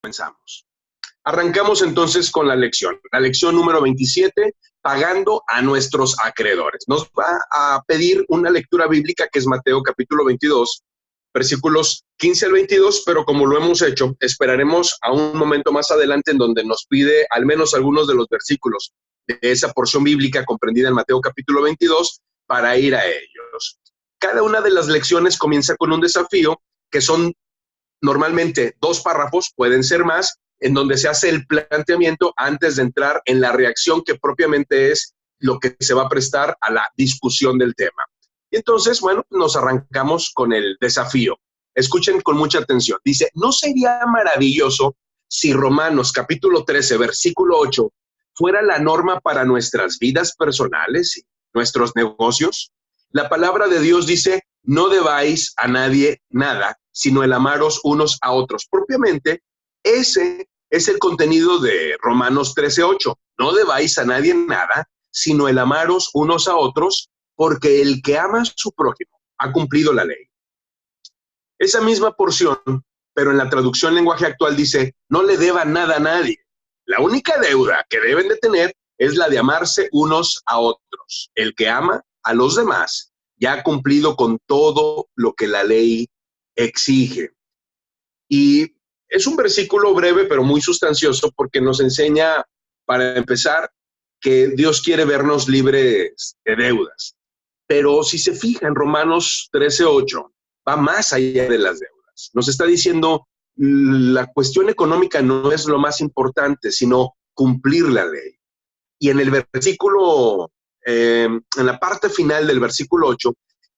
comenzamos. Arrancamos entonces con la lección número 27, pagando a nuestros acreedores. Nos va a pedir una lectura bíblica que es Mateo capítulo 22, versículos 15 al 22, pero como lo hemos hecho, esperaremos a un momento más adelante en donde nos pide al menos algunos de los versículos de esa porción bíblica comprendida en Mateo capítulo 22 para ir a ellos. Cada una de las lecciones comienza con un desafío que son normalmente 2 párrafos, pueden ser más, en donde se hace el planteamiento antes de entrar en la reacción que propiamente es lo que se va a prestar a la discusión del tema. Y entonces, bueno, nos arrancamos con el desafío. Escuchen con mucha atención. Dice, ¿no sería maravilloso si Romanos capítulo 13, versículo 8, fuera la norma para nuestras vidas personales y nuestros negocios? La palabra de Dios dice, no debáis a nadie nada, sino el amaros unos a otros. Propiamente, ese es el contenido de Romanos 13:8. No debáis a nadie nada, sino el amaros unos a otros, porque el que ama a su prójimo ha cumplido la ley. Esa misma porción, pero en la traducción lenguaje actual dice, no le deba nada a nadie. La única deuda que deben de tener es la de amarse unos a otros. El que ama a los demás ya ha cumplido con todo lo que la ley exige. Y es un versículo breve, pero muy sustancioso, porque nos enseña, para empezar, que Dios quiere vernos libres de deudas. Pero si se fija en Romanos 13:8, va más allá de las deudas. Nos está diciendo, la cuestión económica no es lo más importante, sino cumplir la ley. Y en el versículo, en la parte final del versículo 8,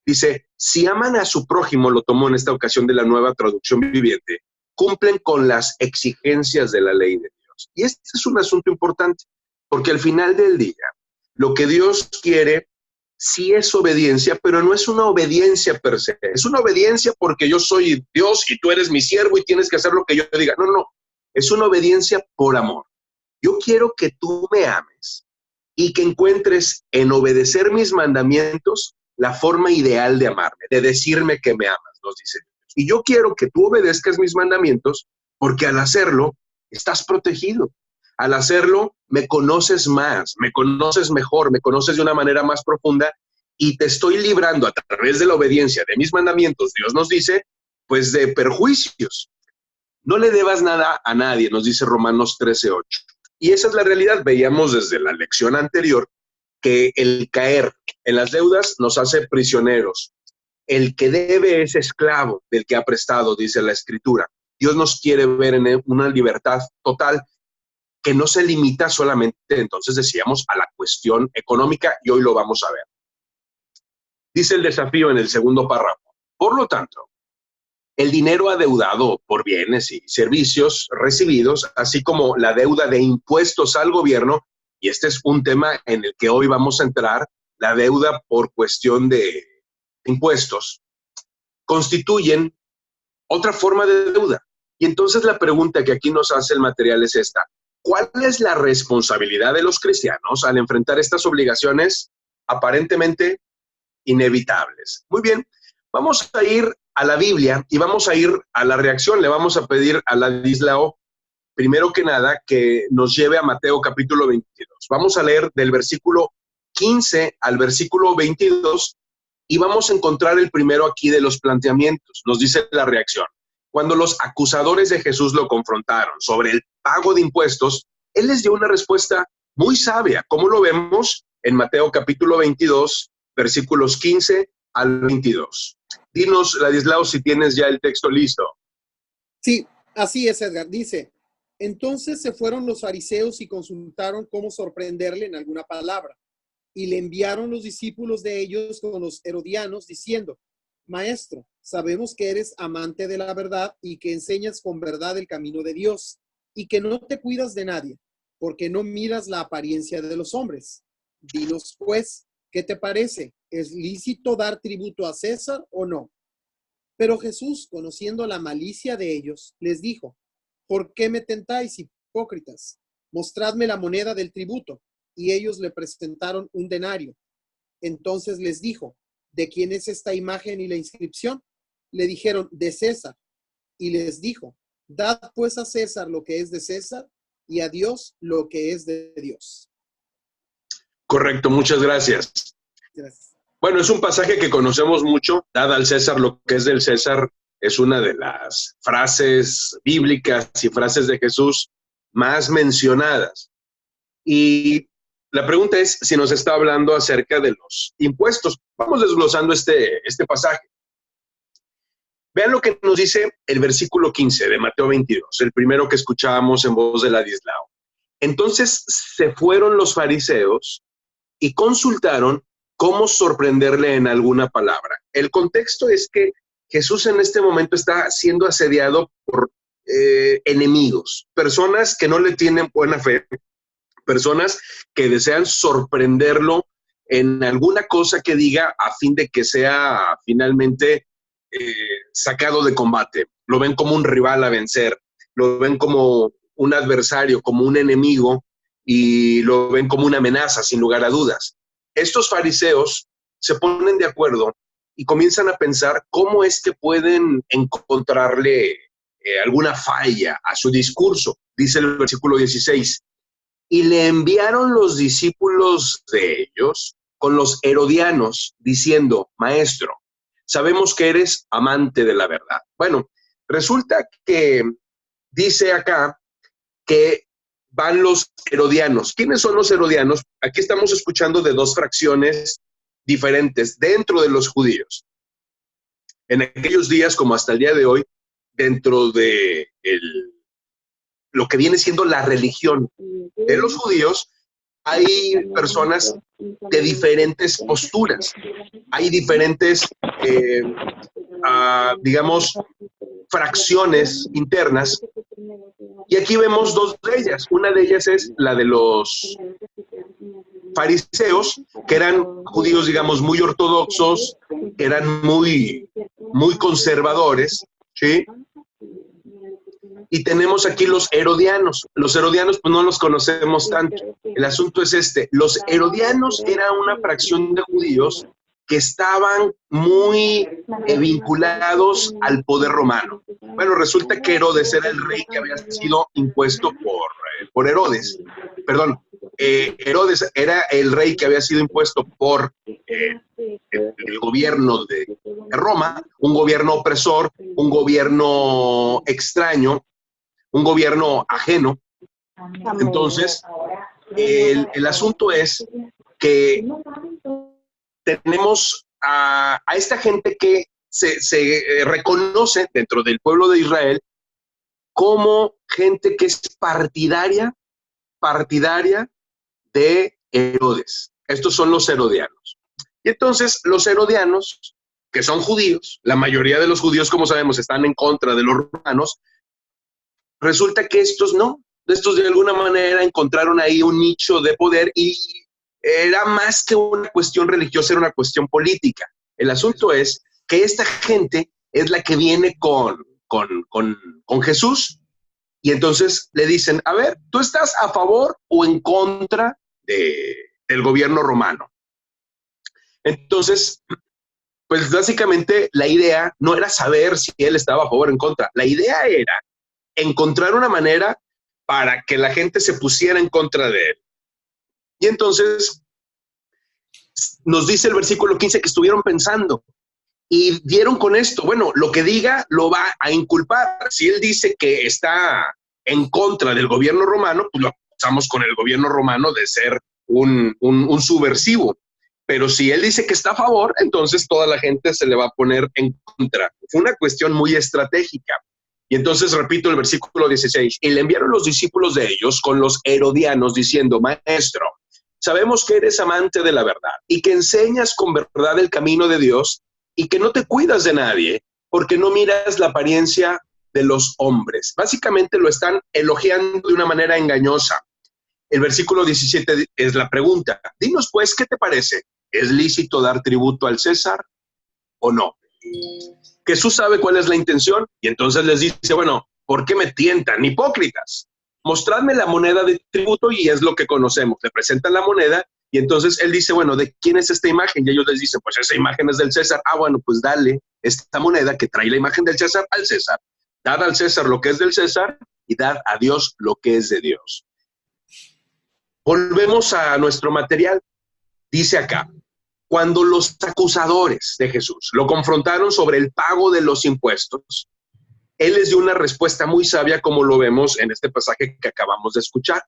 dice, si aman a su prójimo, lo tomó en esta ocasión de la Nueva Traducción Viviente, cumplen con las exigencias de la ley de Dios. Y este es un asunto importante, porque al final del día, lo que Dios quiere sí es obediencia, pero no es una obediencia per se. Es una obediencia porque yo soy Dios y tú eres mi siervo y tienes que hacer lo que yo te diga. No, no, es una obediencia por amor. Yo quiero que tú me ames y que encuentres en obedecer mis mandamientos la forma ideal de amarme, de decirme que me amas, nos dice Dios. Y yo quiero que tú obedezcas mis mandamientos porque al hacerlo estás protegido. Al hacerlo me conoces más, me conoces mejor, me conoces de una manera más profunda y te estoy librando a través de la obediencia de mis mandamientos, Dios nos dice, pues de perjuicios. No le debas nada a nadie, nos dice Romanos 13:8. Y esa es la realidad. Veíamos desde la lección anterior que el caer en las deudas nos hace prisioneros. El que debe es esclavo del que ha prestado, dice la Escritura. Dios nos quiere ver en una libertad total que no se limita solamente, entonces decíamos, a la cuestión económica, y hoy lo vamos a ver. Dice el desafío en el segundo párrafo. Por lo tanto, el dinero adeudado por bienes y servicios recibidos, así como la deuda de impuestos al gobierno, y este es un tema en el que hoy vamos a entrar, la deuda por cuestión de impuestos, constituyen otra forma de deuda. Y entonces la pregunta que aquí nos hace el material es esta. ¿Cuál es la responsabilidad de los cristianos al enfrentar estas obligaciones aparentemente inevitables? Muy bien, vamos a ir a la Biblia y vamos a ir a la reacción. Le vamos a pedir a Ladislao, primero que nada, que nos lleve a Mateo capítulo 22. Vamos a leer del versículo 15 al versículo 22 y vamos a encontrar el primero aquí de los planteamientos. Nos dice la reacción. Cuando los acusadores de Jesús lo confrontaron sobre el pago de impuestos, él les dio una respuesta muy sabia, como lo vemos en Mateo capítulo 22, versículos 15 al 22. Dinos, Ladislao, si tienes ya el texto listo. Sí, así es, Edgar. Dice, entonces se fueron los fariseos y consultaron cómo sorprenderle en alguna palabra. Y le enviaron los discípulos de ellos con los herodianos diciendo, Maestro, sabemos que eres amante de la verdad y que enseñas con verdad el camino de Dios y que no te cuidas de nadie, porque no miras la apariencia de los hombres. Dinos pues, ¿qué te parece? ¿Es lícito dar tributo a César o no? Pero Jesús, conociendo la malicia de ellos, les dijo, ¿por qué me tentáis, hipócritas? Mostradme la moneda del tributo. Y ellos le presentaron un denario. Entonces les dijo, ¿de quién es esta imagen y la inscripción? Le dijeron, de César. Y les dijo, Dad pues a César lo que es de César y a Dios lo que es de Dios. Correcto, muchas gracias. Gracias. Bueno, es un pasaje que conocemos mucho. Dad al César lo que es del César es una de las frases bíblicas y frases de Jesús más mencionadas. Y la pregunta es si nos está hablando acerca de los impuestos. Vamos desglosando este pasaje. Vean lo que nos dice el versículo 15 de Mateo 22, el primero que escuchábamos en voz de Ladislao. Entonces se fueron los fariseos y consultaron cómo sorprenderle en alguna palabra. El contexto es que Jesús en este momento está siendo asediado por enemigos, personas que no le tienen buena fe, personas que desean sorprenderlo en alguna cosa que diga a fin de que sea finalmente sacado de combate. Lo ven como un rival a vencer, lo ven como un adversario, como un enemigo, y lo ven como una amenaza, sin lugar a dudas. Estos fariseos se ponen de acuerdo y comienzan a pensar cómo es que pueden encontrarle alguna falla a su discurso. Dice el versículo 16, y le enviaron los discípulos de ellos con los herodianos, diciendo, Maestro, sabemos que eres amante de la verdad. Bueno, resulta que dice acá que van los herodianos. ¿Quiénes son los herodianos? Aquí estamos escuchando de dos fracciones diferentes dentro de los judíos. En aquellos días, como hasta el día de hoy, dentro de lo que viene siendo la religión de los judíos, hay personas de diferentes posturas, hay diferentes, digamos, fracciones internas, y aquí vemos dos de ellas. Una de ellas es la de los fariseos, que eran judíos, digamos, muy ortodoxos, que eran muy conservadores, ¿sí? Y tenemos aquí los herodianos. Los herodianos, pues no los conocemos tanto. El asunto es este. Los herodianos eran una fracción de judíos que estaban muy vinculados al poder romano. Bueno, resulta que Herodes era el rey que había sido impuesto por Herodes. Perdón, Herodes era el rey que había sido impuesto por el gobierno de Roma, un gobierno opresor, un gobierno extraño, un gobierno ajeno. Entonces, el asunto es que tenemos a esta gente que se reconoce dentro del pueblo de Israel como gente que es partidaria de Herodes. Estos son los herodianos. Y entonces los herodianos, que son judíos, la mayoría de los judíos, como sabemos, están en contra de los romanos. Resulta que estos no, estos de alguna manera encontraron ahí un nicho de poder y era más que una cuestión religiosa, era una cuestión política. El asunto es que esta gente es la que viene con Jesús y entonces le dicen, a ver, ¿tú estás a favor o en contra del gobierno romano? Entonces, pues básicamente la idea no era saber si él estaba a favor o en contra, la idea era encontrar una manera para que la gente se pusiera en contra de él. Y entonces nos dice el versículo 15 que estuvieron pensando y dieron con esto, bueno, lo que diga lo va a inculpar. Si él dice que está en contra del gobierno romano, pues lo acusamos con el gobierno romano de ser un subversivo. Pero si él dice que está a favor, entonces toda la gente se le va a poner en contra. Fue una cuestión muy estratégica. Y entonces repito el versículo 16, y le enviaron los discípulos de ellos con los herodianos diciendo, Maestro, sabemos que eres amante de la verdad y que enseñas con verdad el camino de Dios y que no te cuidas de nadie porque no miras la apariencia de los hombres. Básicamente lo están elogiando de una manera engañosa. El versículo 17 es la pregunta. Dinos pues, ¿qué te parece? ¿Es lícito dar tributo al César o no? Jesús sabe cuál es la intención y entonces les dice, bueno, ¿por qué me tientan, hipócritas? Mostradme la moneda de tributo y es lo que conocemos. Le presentan la moneda y entonces él dice, bueno, ¿de quién es esta imagen? Y ellos les dicen, pues esa imagen es del César. Ah, bueno, pues dale esta moneda que trae la imagen del César al César Dad al César lo que es del César y dad a Dios lo que es de Dios. Volvemos a nuestro material. Dice acá, cuando los acusadores de Jesús lo confrontaron sobre el pago de los impuestos, él les dio una respuesta muy sabia, como lo vemos en este pasaje que acabamos de escuchar.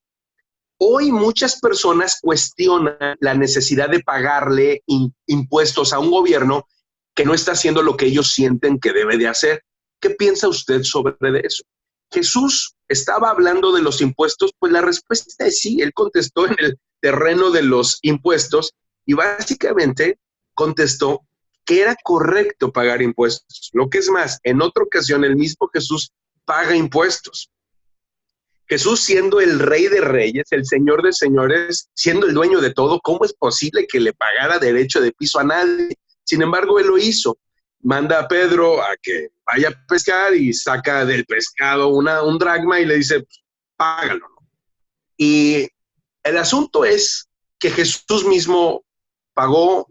Hoy muchas personas cuestionan la necesidad de pagarle impuestos a un gobierno que no está haciendo lo que ellos sienten que debe de hacer. ¿Qué piensa usted sobre eso? Jesús estaba hablando de los impuestos, pues la respuesta es sí, él contestó en el terreno de los impuestos y básicamente contestó que era correcto pagar impuestos. Lo que es más, en otra ocasión el mismo Jesús paga impuestos. Jesús, siendo el Rey de Reyes, el Señor de Señores, siendo el dueño de todo, ¿cómo es posible que le pagara derecho de piso a nadie? Sin embargo, él lo hizo. Manda a Pedro a que vaya a pescar y saca del pescado un dracma y le dice, págalo. Y el asunto es que Jesús mismo pagó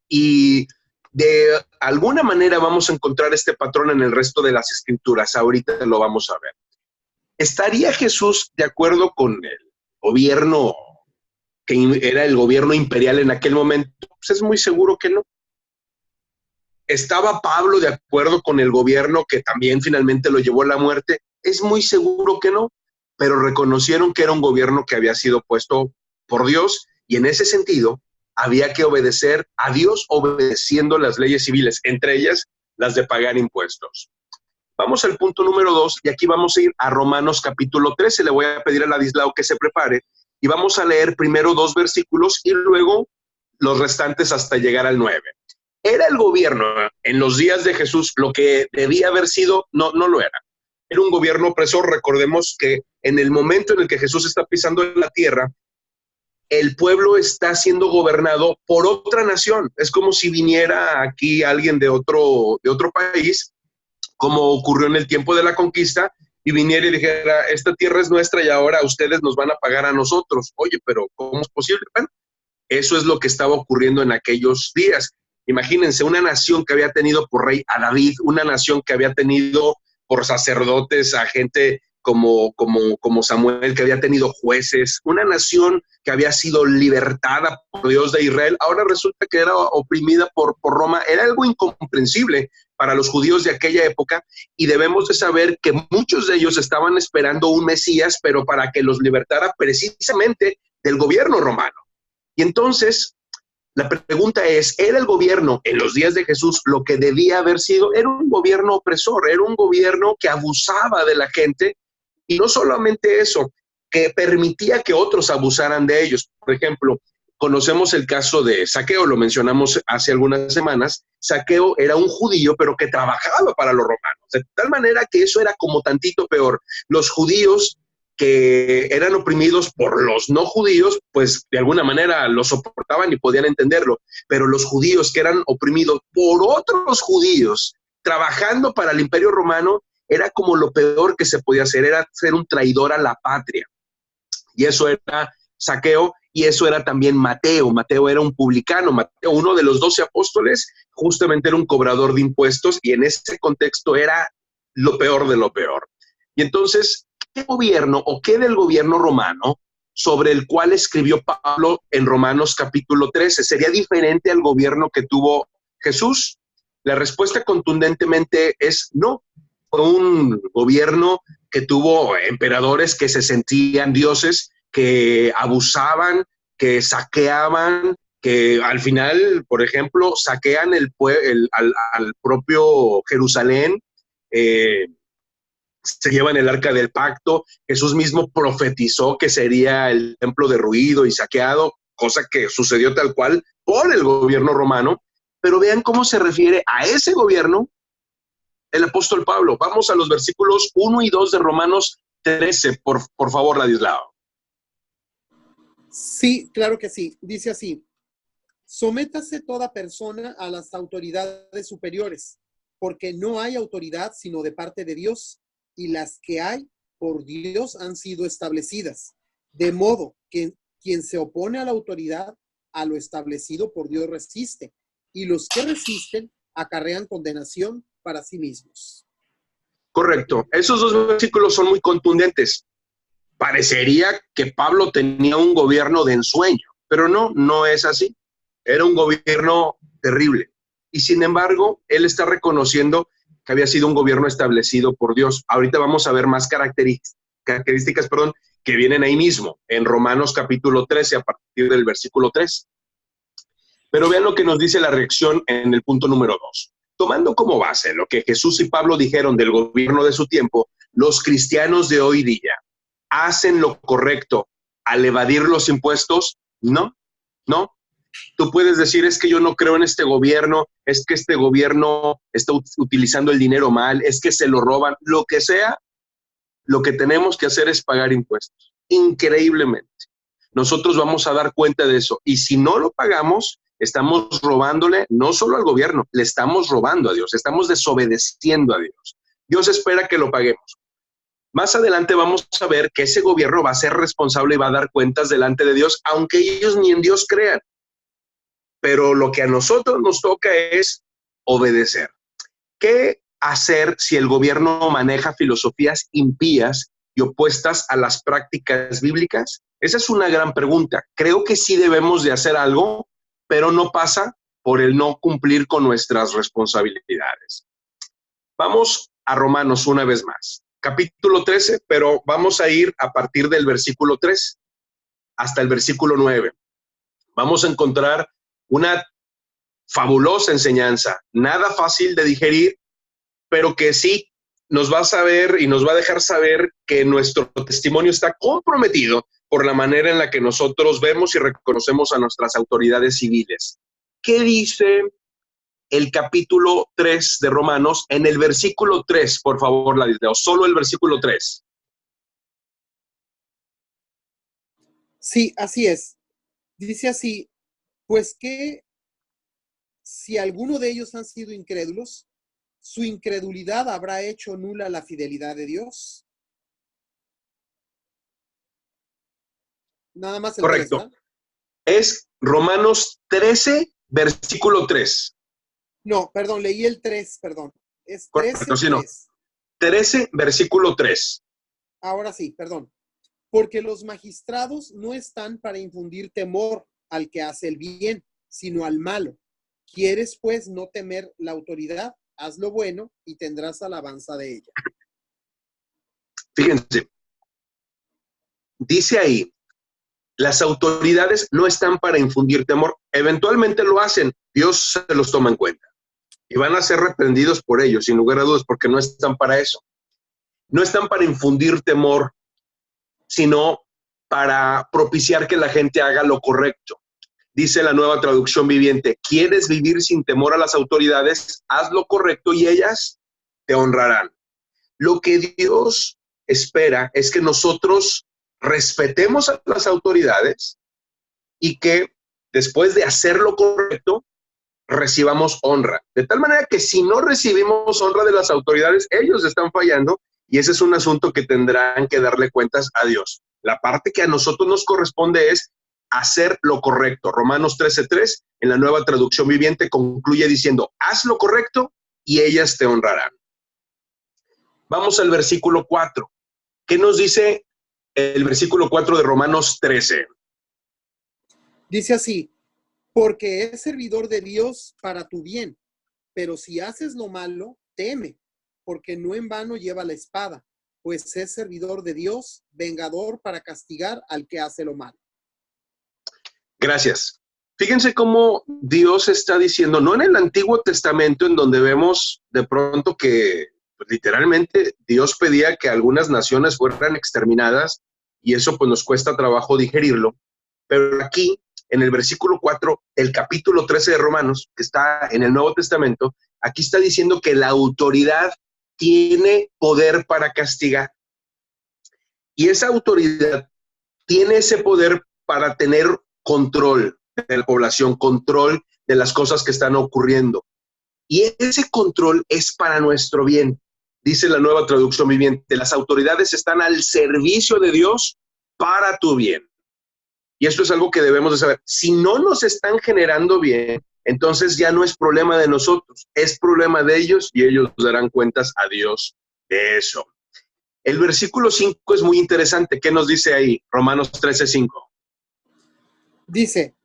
y de alguna manera vamos a encontrar este patrón en el resto de las escrituras. Ahorita lo vamos a ver. ¿Estaría Jesús de acuerdo con el gobierno que era el gobierno imperial en aquel momento? Pues es muy seguro que no. ¿Estaba Pablo de acuerdo con el gobierno que también finalmente lo llevó a la muerte? Es muy seguro que no, pero reconocieron que era un gobierno que había sido puesto por Dios y en ese sentido había que obedecer a Dios obedeciendo las leyes civiles, entre ellas las de pagar impuestos. Vamos al punto número 2 y aquí vamos a ir a Romanos capítulo 13. Le voy a pedir a Ladislao que se prepare y vamos a leer primero 2 versículos y luego los restantes hasta llegar al 9. ¿Era el gobierno en los días de Jesús lo que debía haber sido? No, no lo era. Era un gobierno opresor. Recordemos que en el momento en el que Jesús está pisando en la tierra, el pueblo está siendo gobernado por otra nación. Es como si viniera aquí alguien de otro país, como ocurrió en el tiempo de la conquista, y viniera y dijera, esta tierra es nuestra y ahora ustedes nos van a pagar a nosotros. Oye, pero ¿cómo es posible? Bueno, eso es lo que estaba ocurriendo en aquellos días. Imagínense, una nación que había tenido por rey a David, una nación que había tenido por sacerdotes a gente como Samuel, que había tenido jueces, una nación que había sido libertada por Dios de Israel, ahora resulta que era oprimida por Roma. Era algo incomprensible para los judíos de aquella época y debemos de saber que muchos de ellos estaban esperando un Mesías, pero para que los libertara precisamente del gobierno romano. Y entonces, la pregunta es, ¿era el gobierno en los días de Jesús lo que debía haber sido? Era un gobierno opresor, era un gobierno que abusaba de la gente y no solamente eso, que permitía que otros abusaran de ellos. Por ejemplo, conocemos el caso de Zaqueo, lo mencionamos hace algunas semanas. Zaqueo era un judío, pero que trabajaba para los romanos, de tal manera que eso era como tantito peor. Los judíos que eran oprimidos por los no judíos, pues de alguna manera lo soportaban y podían entenderlo, pero los judíos que eran oprimidos por otros judíos trabajando para el Imperio Romano, era como lo peor que se podía hacer, era ser un traidor a la patria. Y eso era Zaqueo, y eso era también Mateo. Mateo era un publicano. Mateo, uno de los 12 apóstoles, justamente era un cobrador de impuestos, y en ese contexto era lo peor de lo peor. Y entonces, ¿qué gobierno o qué del gobierno romano sobre el cual escribió Pablo en Romanos capítulo 13 sería diferente al gobierno que tuvo Jesús? La respuesta contundentemente es no. Fue un gobierno que tuvo emperadores que se sentían dioses, que abusaban, que saqueaban, que al final, por ejemplo, saquean al propio Jerusalén, se llevan el arca del pacto. Jesús mismo profetizó que sería el templo derruido y saqueado, cosa que sucedió tal cual por el gobierno romano. Pero vean cómo se refiere a ese gobierno el apóstol Pablo. Vamos a los versículos 1 y 2 de Romanos 13, por favor, Ladislao. Sí, claro que sí. Dice así: sométase toda persona a las autoridades superiores, porque no hay autoridad sino de parte de Dios, y las que hay por Dios han sido establecidas. De modo que quien se opone a la autoridad, a lo establecido por Dios resiste, y los que resisten acarrean condenación para sí mismos. Correcto. Esos dos versículos son muy contundentes. Parecería que Pablo tenía un gobierno de ensueño, pero no, no es así. Era un gobierno terrible. Y sin embargo, él está reconociendo que había sido un gobierno establecido por Dios. Ahorita vamos a ver más características, que vienen ahí mismo, en Romanos capítulo 13, a partir del versículo 3. Pero vean lo que nos dice la reacción en el punto número 2. Tomando como base lo que Jesús y Pablo dijeron del gobierno de su tiempo, los cristianos de hoy día hacen lo correcto al evadir los impuestos. No, no. Tú puedes decir, es que yo no creo en este gobierno, es que este gobierno está utilizando el dinero mal, es que se lo roban, lo que sea. Lo que tenemos que hacer es pagar impuestos, increíblemente. Nosotros vamos a dar cuenta de eso. Y si no lo pagamos, estamos robándole no solo al gobierno, le estamos robando a Dios, estamos desobedeciendo a Dios. Dios espera que lo paguemos. Más adelante vamos a ver que ese gobierno va a ser responsable y va a dar cuentas delante de Dios, aunque ellos ni en Dios crean. Pero lo que a nosotros nos toca es obedecer. ¿Qué hacer si el gobierno maneja filosofías impías y opuestas a las prácticas bíblicas? Esa es una gran pregunta. Creo que sí debemos de hacer algo, pero no pasa por el no cumplir con nuestras responsabilidades. Vamos a Romanos una vez más. Capítulo 13, pero vamos a ir a partir del versículo 3 hasta el versículo 9. Vamos a encontrar una fabulosa enseñanza, nada fácil de digerir, pero que sí nos va a saber y nos va a dejar saber que nuestro testimonio está comprometido por la manera en la que nosotros vemos y reconocemos a nuestras autoridades civiles. ¿Qué dice el capítulo 3 de Romanos en el versículo 3? Por favor, Ladisdeo, solo el versículo 3. Sí, así es. Dice así, pues que si alguno de ellos han sido incrédulos, su incredulidad habrá hecho nula la fidelidad de Dios. Nada más el Correcto. 3, ¿verdad? Es Romanos 13, versículo 3. No, perdón, leí el 3, perdón. Es 13, Correcto, sí, no. 3. 13, versículo 3. Ahora sí, perdón. Porque los magistrados no están para infundir temor al que hace el bien, sino al malo. ¿Quieres, pues, no temer la autoridad? Haz lo bueno y tendrás alabanza de ella. Fíjense, dice ahí, las autoridades no están para infundir temor. Eventualmente lo hacen, Dios se los toma en cuenta. Y van a ser reprendidos por ellos, sin lugar a dudas, porque no están para eso. No están para infundir temor, sino para propiciar que la gente haga lo correcto. Dice la Nueva Traducción Viviente, ¿quieres vivir sin temor a las autoridades? Haz lo correcto y ellas te honrarán. Lo que Dios espera es que nosotros respetemos a las autoridades y que después de hacer lo correcto, recibamos honra. De tal manera que si no recibimos honra de las autoridades, ellos están fallando y ese es un asunto que tendrán que darle cuentas a Dios. La parte que a nosotros nos corresponde es hacer lo correcto. Romanos 13:3, en la Nueva Traducción Viviente, concluye diciendo, haz lo correcto y ellas te honrarán. Vamos al versículo 4. ¿Qué nos dice el versículo 4 de Romanos 13? Dice así, porque es servidor de Dios para tu bien, pero si haces lo malo, teme, porque no en vano lleva la espada, pues es servidor de Dios, vengador para castigar al que hace lo malo. Gracias. Fíjense cómo Dios está diciendo, no en el Antiguo Testamento, en donde vemos de pronto que pues, literalmente Dios pedía que algunas naciones fueran exterminadas y eso pues nos cuesta trabajo digerirlo, pero aquí en el versículo 4, el capítulo 13 de Romanos, que está en el Nuevo Testamento, aquí está diciendo que la autoridad tiene poder para castigar. Y esa autoridad tiene ese poder para tener control de la población, control de las cosas que están ocurriendo. Y ese control es para nuestro bien. Dice la Nueva Traducción Viviente, las autoridades están al servicio de Dios para tu bien. Y esto es algo que debemos de saber. Si no nos están generando bien, entonces ya no es problema de nosotros, es problema de ellos y ellos darán cuentas a Dios Eso. El versículo 5 es muy interesante. ¿Qué nos dice ahí? Romanos 13:5. Dice,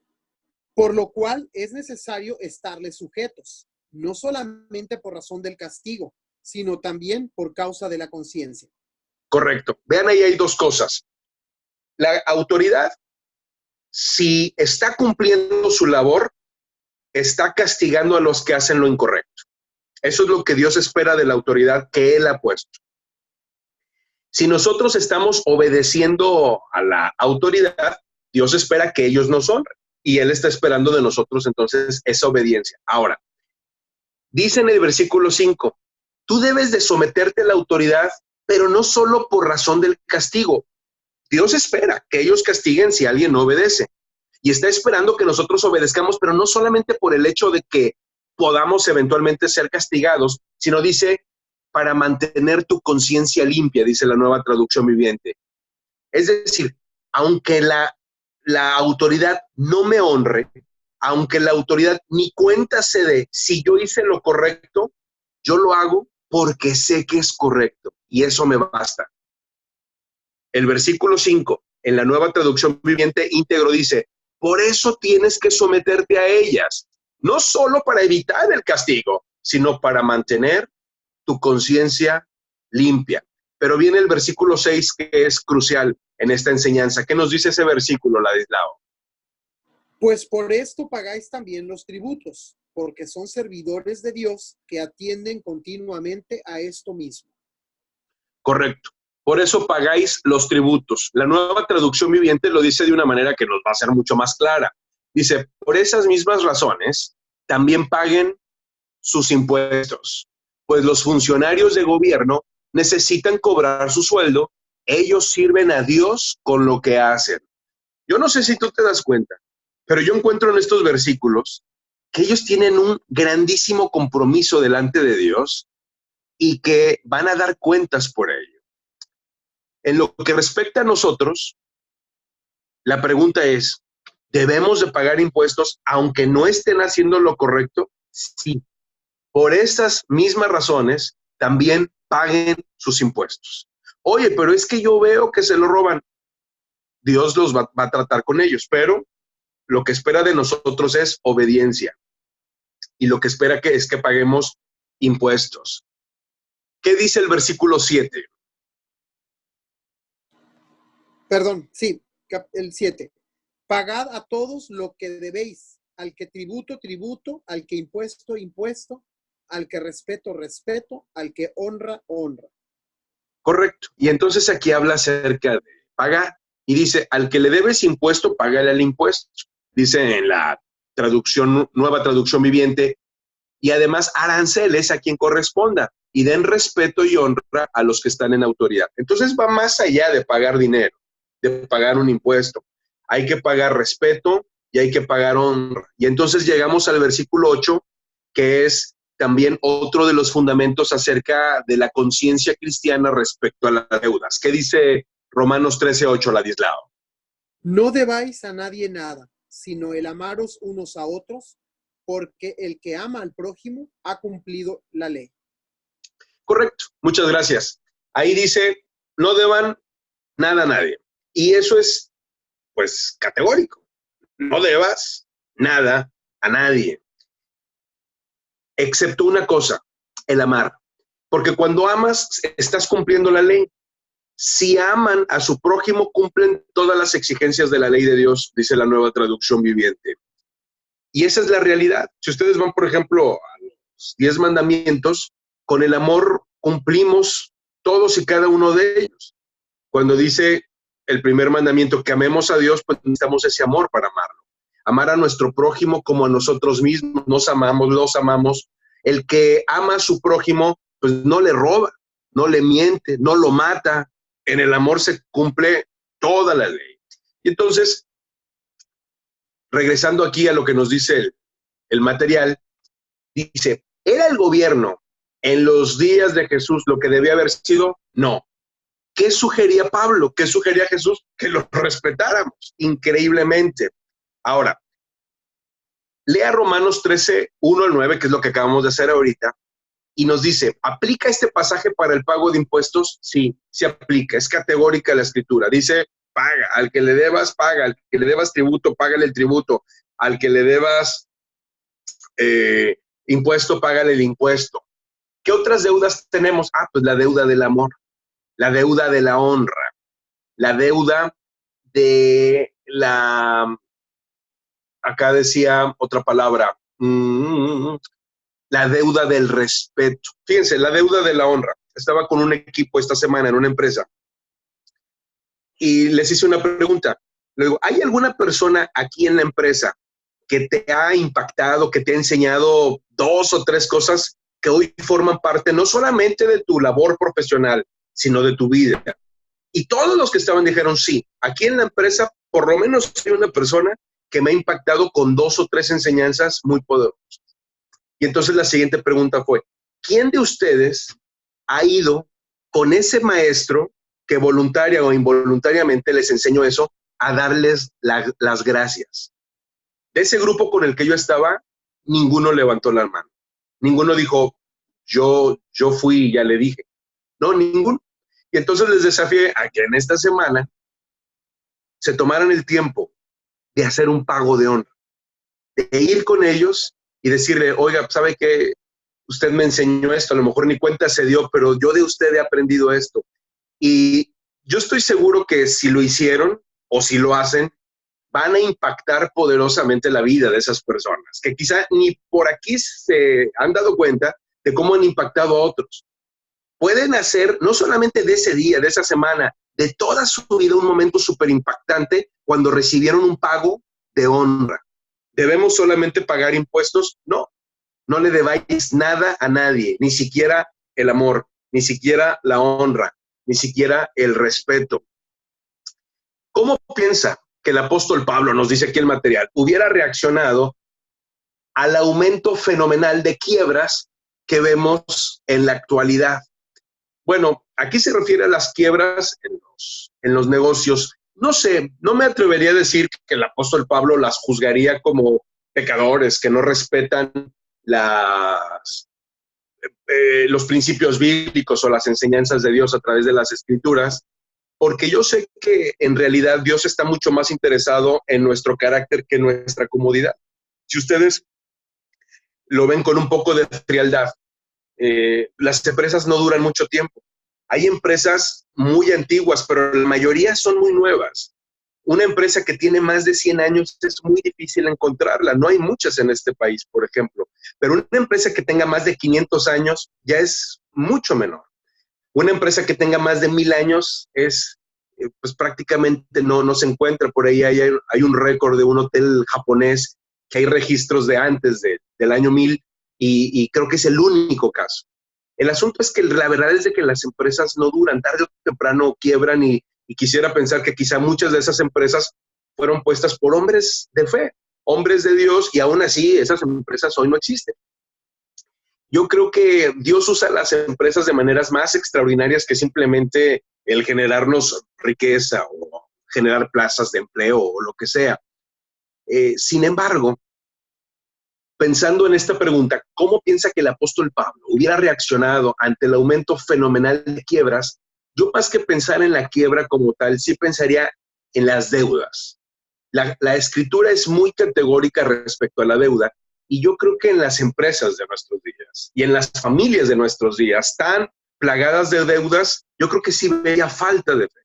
por lo cual es necesario estarles sujetos, no solamente por razón del castigo, sino también por causa de la conciencia. Correcto. Vean, ahí hay dos cosas. La autoridad, si está cumpliendo su labor, está castigando a los que hacen lo incorrecto. Eso es lo que Dios espera de la autoridad que Él ha puesto. Si nosotros estamos obedeciendo a la autoridad, Dios espera que ellos nos honren y Él está esperando de nosotros entonces esa obediencia. Ahora, dice en el versículo 5, tú debes de someterte a la autoridad, pero no solo por razón del castigo. Dios espera que ellos castiguen si alguien no obedece y está esperando que nosotros obedezcamos, pero no solamente por el hecho de que podamos eventualmente ser castigados, sino dice, para mantener tu conciencia limpia, dice la Nueva Traducción Viviente. Es decir, aunque la autoridad no me honre, aunque la autoridad ni cuenta se dé, si yo hice lo correcto, yo lo hago porque sé que es correcto y eso me basta. El versículo 5, en la Nueva Traducción Viviente íntegro dice, por eso tienes que someterte a ellas, no solo para evitar el castigo, sino para mantener tu conciencia limpia. Pero viene el versículo 6 que es crucial en esta enseñanza. ¿Qué nos dice ese versículo, Ladislao? Pues por esto pagáis también los tributos, porque son servidores de Dios que atienden continuamente a esto mismo. Correcto. Por eso pagáis los tributos. La Nueva Traducción Viviente lo dice de una manera que nos va a ser mucho más clara. Dice, por esas mismas razones, también paguen sus impuestos, pues los funcionarios de gobierno necesitan cobrar su sueldo, ellos sirven a Dios con lo que hacen. Yo no sé si tú te das cuenta, pero yo encuentro en estos versículos que ellos tienen un grandísimo compromiso delante de Dios y que van a dar cuentas por ello. En lo que respecta a nosotros, la pregunta es, ¿debemos de pagar impuestos aunque no estén haciendo lo correcto? Sí. Por estas mismas razones, también paguen sus impuestos. Oye, pero es que yo veo que se lo roban. Dios los va a tratar con ellos, pero lo que espera de nosotros es obediencia. Y lo que espera es que paguemos impuestos. ¿Qué dice el versículo 7? Perdón, sí, el 7. Pagad a todos lo que debéis, al que tributo, tributo, al que impuesto, impuesto, al que respeto, respeto, al que honra, honra. Correcto. Y entonces aquí habla acerca de pagar y dice, al que le debes impuesto, págale el impuesto. Dice en la Nueva Traducción Viviente, y además aranceles a quien corresponda y den respeto y honra a los que están en autoridad. Entonces va más allá de pagar dinero, de pagar un impuesto. Hay que pagar respeto y hay que pagar honra. Y entonces llegamos al versículo 8, que es también otro de los fundamentos acerca de la conciencia cristiana respecto a las deudas. ¿Qué dice Romanos 13:8, Ladislao? No debáis a nadie nada, sino el amaros unos a otros, porque el que ama al prójimo ha cumplido la ley. Correcto, muchas gracias. Ahí dice, no deban nada a nadie. Y eso es, pues, categórico. No debas nada a nadie, excepto una cosa, el amar. Porque cuando amas, estás cumpliendo la ley. Si aman a su prójimo, cumplen todas las exigencias de la ley de Dios, dice la Nueva Traducción Viviente. Y esa es la realidad. Si ustedes van, por ejemplo, a los 10 mandamientos, con el amor cumplimos todos y cada uno de ellos. Cuando dice el primer mandamiento que amemos a Dios, pues necesitamos ese amor para amarlo. Amar a nuestro prójimo como a nosotros mismos, nos amamos, los amamos. El que ama a su prójimo, pues no le roba, no le miente, no lo mata. En el amor se cumple toda la ley. Y entonces, regresando aquí a lo que nos dice el material, dice, ¿era el gobierno en los días de Jesús lo que debía haber sido? No. ¿Qué sugería Pablo? ¿Qué sugería Jesús? Que lo respetáramos increíblemente. Ahora, lea Romanos 13, 1 al 9, que es lo que acabamos de hacer ahorita, y nos dice, ¿aplica este pasaje para el pago de impuestos? Sí, sí aplica, es categórica la escritura. Dice, paga, al que le debas, paga, al que le debas tributo, págale el tributo, al que le debas impuesto, págale el impuesto. ¿Qué otras deudas tenemos? Ah, pues la deuda del amor, la deuda de la honra, la deuda de la, acá decía otra palabra, la deuda del respeto. Fíjense, la deuda de la honra. Estaba con un equipo esta semana en una empresa y les hice una pregunta. Le digo, ¿hay alguna persona aquí en la empresa que te ha impactado, que te ha enseñado 2 o 3 cosas que hoy forman parte no solamente de tu labor profesional, sino de tu vida? Y todos los que estaban dijeron, sí, aquí en la empresa por lo menos hay una persona que me ha impactado con 2 o 3 enseñanzas muy poderosas. Y entonces la siguiente pregunta fue, ¿quién de ustedes ha ido con ese maestro que voluntaria o involuntariamente les enseñó eso a darles las gracias? De ese grupo con el que yo estaba, ninguno levantó la mano. Ninguno dijo, yo fui y ya le dije. No, ninguno. Y entonces les desafié a que en esta semana se tomaran el tiempo de hacer un pago de honra, de ir con ellos y decirle, oiga, ¿sabe qué? Usted me enseñó esto, a lo mejor ni cuenta se dio, pero yo de usted he aprendido esto. Y yo estoy seguro que si lo hicieron o si lo hacen, van a impactar poderosamente la vida de esas personas, que quizá ni por aquí se han dado cuenta de cómo han impactado a otros. Pueden hacer, no solamente de ese día, de esa semana, de toda su vida, un momento súper impactante cuando recibieron un pago de honra. ¿Debemos solamente pagar impuestos? No, no le debáis nada a nadie, ni siquiera el amor, ni siquiera la honra, ni siquiera el respeto. ¿Cómo piensa que el apóstol Pablo, nos dice aquí el material, hubiera reaccionado al aumento fenomenal de quiebras que vemos en la actualidad? Bueno, aquí se refiere a las quiebras en los negocios. No sé, no me atrevería a decir que el apóstol Pablo las juzgaría como pecadores que no respetan las, los principios bíblicos o las enseñanzas de Dios a través de las escrituras, porque yo sé que en realidad Dios está mucho más interesado en nuestro carácter que en nuestra comodidad. Si ustedes lo ven con un poco de frialdad, las empresas no duran mucho tiempo. Hay empresas muy antiguas, pero la mayoría son muy nuevas. Una empresa que tiene más de 100 años es muy difícil encontrarla. No hay muchas en este país, por ejemplo. Pero una empresa que tenga más de 500 años ya es mucho menor. Una empresa que tenga más de 1000 años es, pues prácticamente no se encuentra. Por ahí hay un récord de un hotel japonés que hay registros de antes del año 1000 y creo que es el único caso. El asunto es que la verdad es de que las empresas no duran, tarde o temprano quiebran y quisiera pensar que quizá muchas de esas empresas fueron puestas por hombres de fe, hombres de Dios, y aún así esas empresas hoy no existen. Yo creo que Dios usa las empresas de maneras más extraordinarias que simplemente el generarnos riqueza o generar plazas de empleo o lo que sea. Sin embargo, pensando en esta pregunta, ¿cómo piensa que el apóstol Pablo hubiera reaccionado ante el aumento fenomenal de quiebras? Yo más que pensar en la quiebra como tal, sí pensaría en las deudas. La escritura es muy categórica respecto a la deuda y yo creo que en las empresas de nuestros días y en las familias de nuestros días tan plagadas de deudas, yo creo que sí veía falta de fe,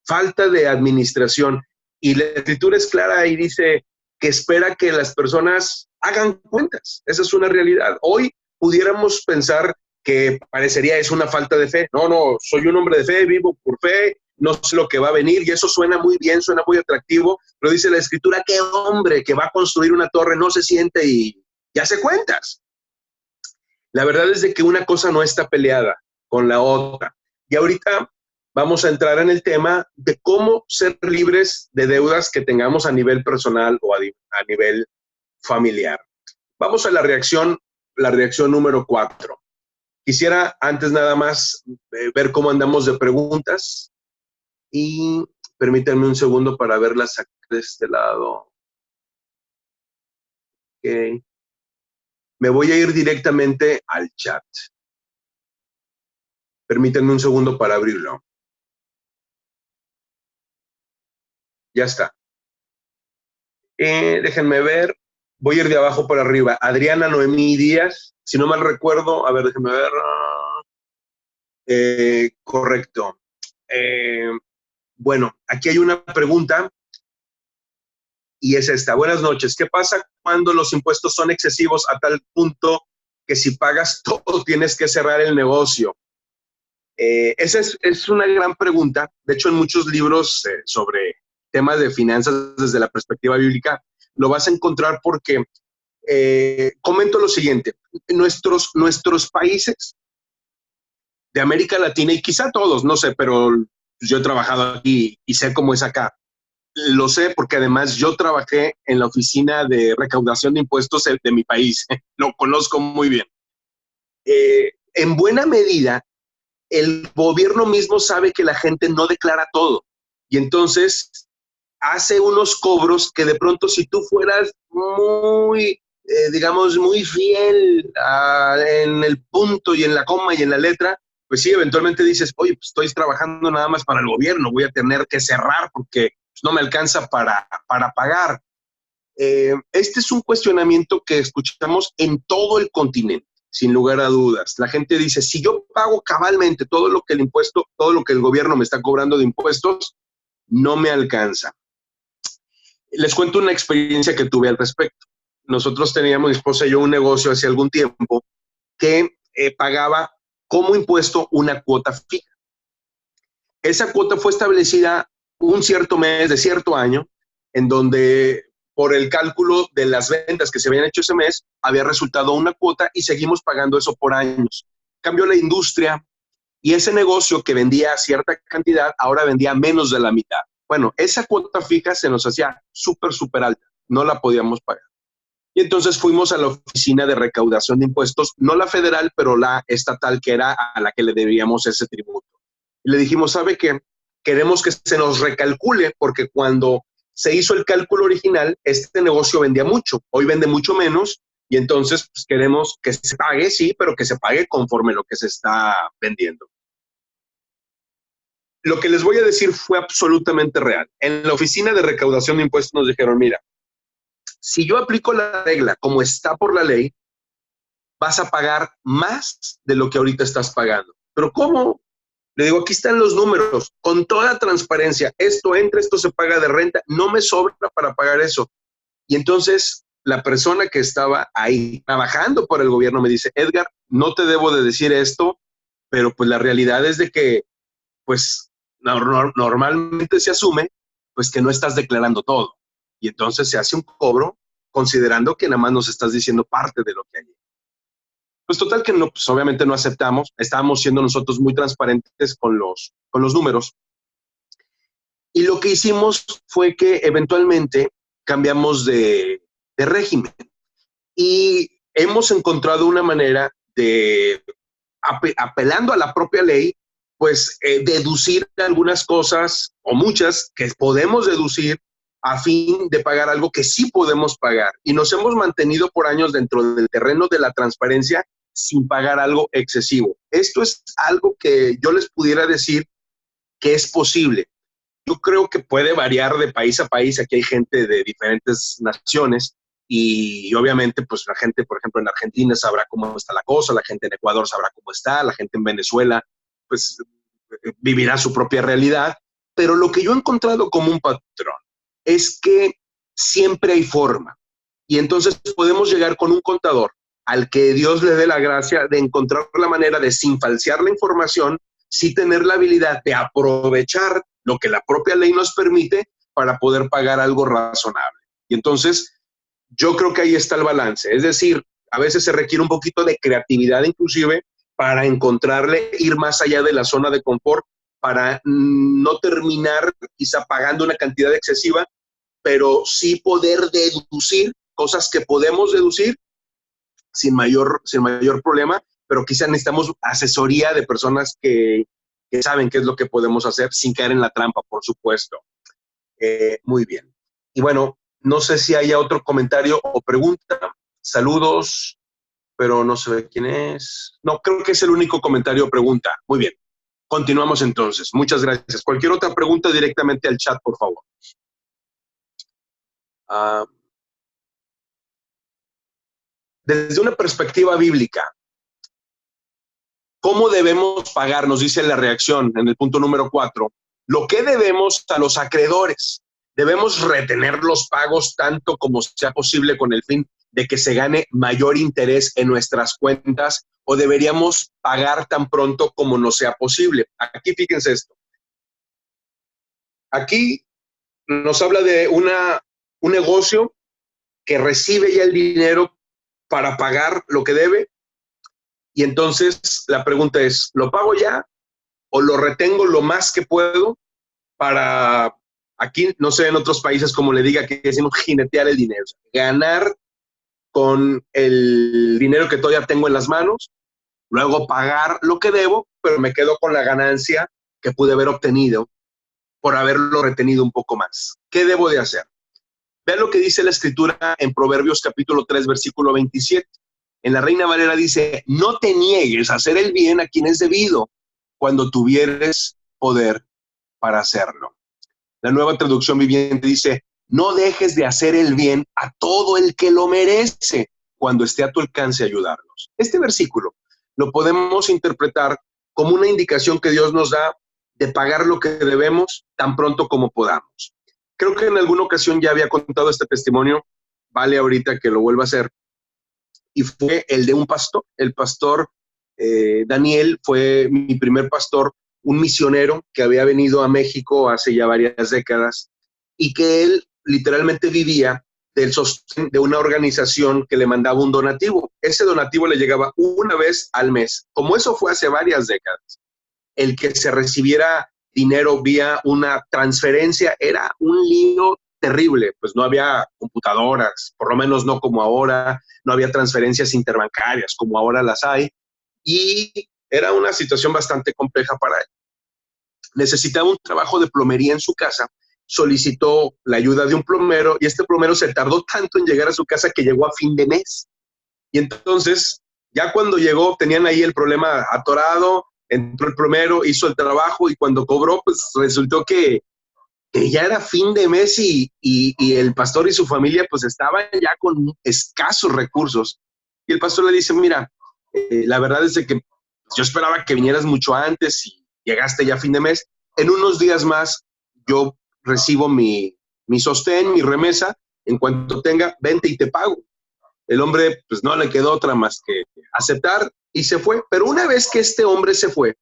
falta de administración. Y la escritura es clara y dice que espera que las personas hagan cuentas. Esa es una realidad. Hoy pudiéramos pensar que parecería es una falta de fe. No, soy un hombre de fe, vivo por fe, no sé lo que va a venir y eso suena muy bien, suena muy atractivo, pero dice la escritura, ¿qué hombre que va a construir una torre no se siente y hace cuentas? La verdad es de que una cosa no está peleada con la otra. Y ahorita vamos a entrar en el tema de cómo ser libres de deudas que tengamos a nivel personal o a nivel familiar. Vamos a la reacción número 4. Quisiera antes nada más ver cómo andamos de preguntas y permítanme un segundo para verlas de este lado. Okay. Me voy a ir directamente al chat. Permítanme un segundo para abrirlo. Ya está. Déjenme ver. Voy a ir de abajo para arriba. Adriana Noemí Díaz, si no mal recuerdo, a ver, déjenme ver. Correcto. Bueno, aquí hay una pregunta y es esta. Buenas noches. ¿Qué pasa cuando los impuestos son excesivos a tal punto que si pagas todo tienes que cerrar el negocio? Esa es una gran pregunta. De hecho, en muchos libros sobre temas de finanzas desde la perspectiva bíblica, lo vas a encontrar porque comento lo siguiente. Nuestros países de América Latina, y quizá todos, no sé, pero yo he trabajado aquí y sé cómo es acá. Lo sé porque además yo trabajé en la oficina de recaudación de impuestos de mi país. Lo conozco muy bien. En buena medida, el gobierno mismo sabe que la gente no declara todo. Y entonces hace unos cobros que de pronto si tú fueras muy, digamos, muy fiel en el punto y en la coma y en la letra, pues sí, eventualmente dices, oye, pues estoy trabajando nada más para el gobierno, voy a tener que cerrar porque pues, no me alcanza para pagar. Este es un cuestionamiento que escuchamos en todo el continente, sin lugar a dudas. La gente dice, si yo pago cabalmente todo lo que el impuesto, todo lo que el gobierno me está cobrando de impuestos, no me alcanza. Les cuento una experiencia que tuve al respecto. Nosotros teníamos, mi esposa y yo, un negocio hace algún tiempo que pagaba como impuesto una cuota fija. Esa cuota fue establecida un cierto mes de cierto año, en donde por el cálculo de las ventas que se habían hecho ese mes, había resultado una cuota y seguimos pagando eso por años. Cambió la industria y ese negocio que vendía cierta cantidad, ahora vendía menos de la mitad. Bueno, esa cuota fija se nos hacía súper alta, no la podíamos pagar. Y entonces fuimos a la oficina de recaudación de impuestos, no la federal, pero la estatal, que era a la que le debíamos ese tributo. Y le dijimos, ¿sabe qué? Queremos que se nos recalcule, porque cuando se hizo el cálculo original, este negocio vendía mucho, hoy vende mucho menos, y entonces pues, queremos que se pague, sí, pero que se pague conforme lo que se está vendiendo. Lo que les voy a decir fue absolutamente real. En la oficina de recaudación de impuestos nos dijeron, mira, si yo aplico la regla como está por la ley, vas a pagar más de lo que ahorita estás pagando. ¿Pero cómo? Le digo, aquí están los números, con toda transparencia. Esto entra, esto se paga de renta, no me sobra para pagar eso. Y entonces la persona que estaba ahí trabajando por el gobierno me dice, Edgar, no te debo de decir esto, pero pues la realidad es de que, pues, normalmente se asume, pues, que no estás declarando todo. Y entonces se hace un cobro considerando que nada más nos estás diciendo parte de lo que hay. Pues total que no, pues obviamente no aceptamos, estábamos siendo nosotros muy transparentes con los números. Y lo que hicimos fue que eventualmente cambiamos de régimen y hemos encontrado una manera de, apelando a la propia ley, pues deducir algunas cosas o muchas que podemos deducir a fin de pagar algo que sí podemos pagar. Y nos hemos mantenido por años dentro del terreno de la transparencia sin pagar algo excesivo. Esto es algo que yo les pudiera decir que es posible. Yo creo que puede variar de país a país. Aquí hay gente de diferentes naciones y obviamente pues la gente, por ejemplo, en Argentina sabrá cómo está la cosa, la gente en Ecuador sabrá cómo está, la gente en Venezuela pues vivirá su propia realidad. Pero lo que yo he encontrado como un patrón es que siempre hay forma. Y entonces podemos llegar con un contador al que Dios le dé la gracia de encontrar la manera de, sin falsear la información, sí tener la habilidad de aprovechar lo que la propia ley nos permite para poder pagar algo razonable. Y entonces, yo creo que ahí está el balance. Es decir, a veces se requiere un poquito de creatividad inclusive para encontrarle, ir más allá de la zona de confort, para no terminar quizá pagando una cantidad excesiva, pero sí poder deducir cosas que podemos deducir sin mayor problema, pero quizá necesitamos asesoría de personas que saben qué es lo que podemos hacer sin caer en la trampa, por supuesto. Muy bien. Y bueno, no sé si haya otro comentario o pregunta. Saludos. pero no se ve quién es. No, creo que es el único comentario o pregunta. Muy bien. Continuamos entonces. Muchas gracias. Cualquier otra pregunta directamente al chat, por favor. Desde una perspectiva bíblica, ¿cómo debemos pagar? Nos dice la reacción en el punto número 4. Lo que debemos a los acreedores. Debemos retener los pagos tanto como sea posible con el fin de que se gane mayor interés en nuestras cuentas, o deberíamos pagar tan pronto como nos sea posible. Aquí fíjense esto. Aquí nos habla de un negocio que recibe ya el dinero para pagar lo que debe, y entonces la pregunta es, ¿lo pago ya o lo retengo lo más que puedo para, aquí no sé en otros países como le diga que decimos jinetear el dinero, o sea, ganar con el dinero que todavía tengo en las manos, luego pagar lo que debo, pero me quedo con la ganancia que pude haber obtenido por haberlo retenido un poco más? ¿Qué debo de hacer? Vean lo que dice la escritura en Proverbios capítulo 3, versículo 27. En la Reina Valera dice, no te niegues a hacer el bien a quien es debido cuando tuvieres poder para hacerlo. La Nueva Traducción Viviente dice, no dejes de hacer el bien a todo el que lo merece cuando esté a tu alcance ayudarlos. Este versículo lo podemos interpretar como una indicación que Dios nos da de pagar lo que debemos tan pronto como podamos. Creo que en alguna ocasión ya había contado este testimonio, vale ahorita que lo vuelva a hacer, y fue el de un pastor. El pastor Daniel fue mi primer pastor, un misionero que había venido a México hace ya varias décadas y que él literalmente vivía del sostén de una organización que le mandaba un donativo. Ese donativo le llegaba una vez al mes. Como eso fue hace varias décadas, el que se recibiera dinero vía una transferencia era un lío terrible, pues no había computadoras, por lo menos no como ahora, no había transferencias interbancarias como ahora las hay, y era una situación bastante compleja para él. Necesitaba un trabajo de plomería en su casa, solicitó la ayuda de un plomero y este plomero se tardó tanto en llegar a su casa que llegó a fin de mes. Y entonces, ya cuando llegó, tenían ahí el problema atorado, entró el plomero, hizo el trabajo y cuando cobró, pues resultó que ya era fin de mes y el pastor y su familia pues estaban ya con escasos recursos. Y el pastor le dice, mira, la verdad es de que yo esperaba que vinieras mucho antes y llegaste ya a fin de mes. En unos días más yo recibo mi sostén, mi remesa. En cuanto tenga, vente y te pago. El hombre pues no le quedó otra más que aceptar y se fue. Pero una vez que este hombre se fue,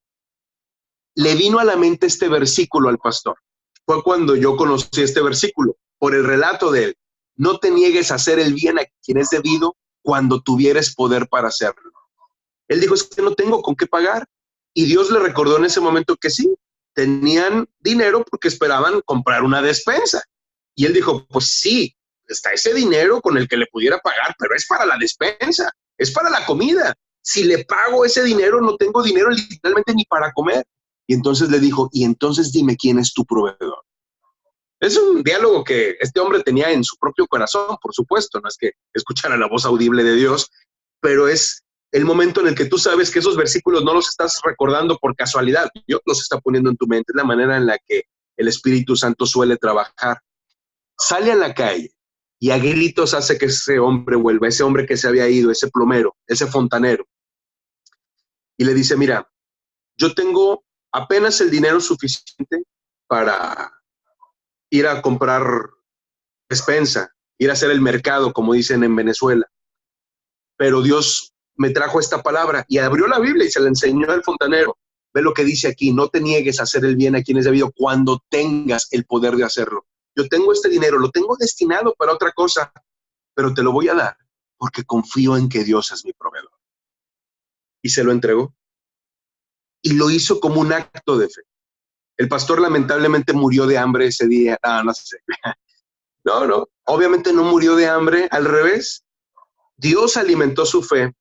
le vino a la mente este versículo al pastor. Fue cuando yo conocí este versículo, por el relato de él. No te niegues a hacer el bien a quien es debido cuando tuvieres poder para hacerlo. Él dijo, es que no tengo con qué pagar. Y Dios le recordó en ese momento que sí, tenían dinero porque esperaban comprar una despensa. Y él dijo, pues sí, está ese dinero con el que le pudiera pagar, pero es para la despensa, es para la comida. Si le pago ese dinero, no tengo dinero literalmente ni para comer. Y entonces le dijo, y entonces dime quién es tu proveedor. Es un diálogo que este hombre tenía en su propio corazón, por supuesto, no es que escuchara la voz audible de Dios, pero es el momento en el que tú sabes que esos versículos no los estás recordando por casualidad, Dios los está poniendo en tu mente, es la manera en la que el Espíritu Santo suele trabajar. Sale a la calle y a gritos hace que ese hombre vuelva, ese hombre que se había ido, ese plomero, ese fontanero, y le dice, mira, yo tengo apenas el dinero suficiente para ir a comprar despensa, ir a hacer el mercado, como dicen en Venezuela. Pero Dios me trajo esta palabra y abrió la Biblia y se la enseñó al fontanero. Ve lo que dice aquí, no te niegues a hacer el bien a quien es debido cuando tengas el poder de hacerlo. Yo tengo este dinero, lo tengo destinado para otra cosa, pero te lo voy a dar porque confío en que Dios es mi proveedor. Y se lo entregó. Y lo hizo como un acto de fe. El pastor lamentablemente murió de hambre ese día. No sé. No, obviamente no murió de hambre, al revés. Dios alimentó su fe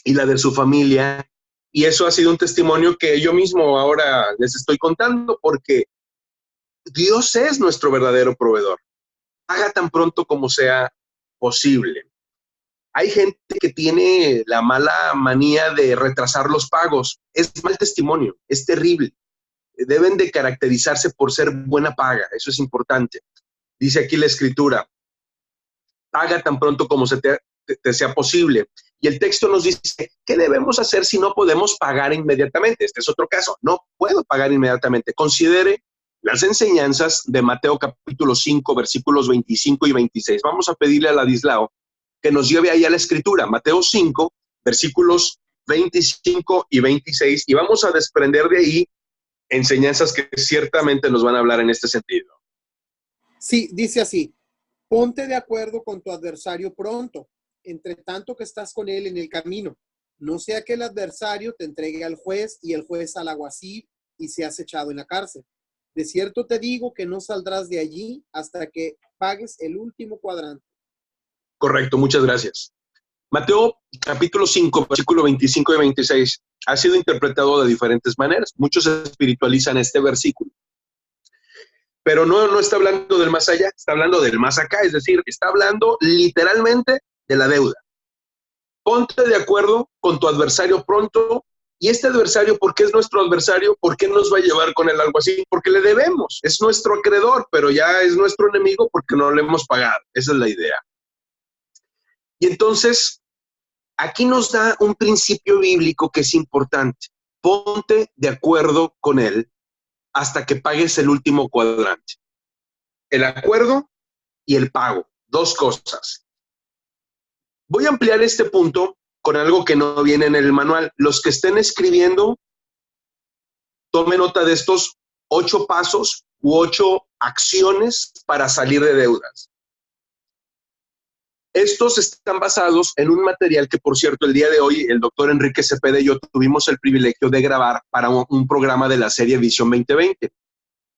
y la de su familia, y eso ha sido un testimonio que yo mismo ahora les estoy contando, porque Dios es nuestro verdadero proveedor. Haga tan pronto como sea posible. Hay gente que tiene la mala manía de retrasar los pagos. Es mal testimonio, es terrible. Deben de caracterizarse por ser buena paga, eso es importante. Dice aquí la escritura, paga tan pronto como te sea posible. Y el texto nos dice, ¿qué debemos hacer si no podemos pagar inmediatamente? Este es otro caso, no puedo pagar inmediatamente. Considere las enseñanzas de Mateo capítulo 5, versículos 25 y 26. Vamos a pedirle a Ladislao que nos lleve ahí a la escritura, Mateo 5, versículos 25 y 26, y vamos a desprender de ahí enseñanzas que ciertamente nos van a hablar en este sentido. Sí, dice así, ponte de acuerdo con tu adversario pronto, entre tanto que estás con él en el camino. No sea que el adversario te entregue al juez y el juez al alguacil y seas echado en la cárcel. De cierto te digo que no saldrás de allí hasta que pagues el último cuadrante. Correcto, muchas gracias. Mateo capítulo 5, versículo 25 y 26 ha sido interpretado de diferentes maneras. Muchos espiritualizan este versículo, pero no está hablando del más allá, está hablando del más acá, es decir, está hablando literalmente de la deuda. Ponte de acuerdo con tu adversario pronto, y este adversario, ¿por qué es nuestro adversario? ¿Por qué nos va a llevar con él algo así? Porque le debemos, es nuestro acreedor, pero ya es nuestro enemigo porque no le hemos pagado. Esa es la idea. Y entonces, aquí nos da un principio bíblico que es importante. Ponte de acuerdo con él hasta que pagues el último cuadrante. El acuerdo y el pago, dos cosas. Voy a ampliar este punto con algo que no viene en el manual. Los que estén escribiendo, tomen nota de estos 8 pasos u 8 acciones para salir de deudas. Estos están basados en un material que, por cierto, el día de hoy el doctor Enrique Cepeda y yo tuvimos el privilegio de grabar para un programa de la serie Visión 2020.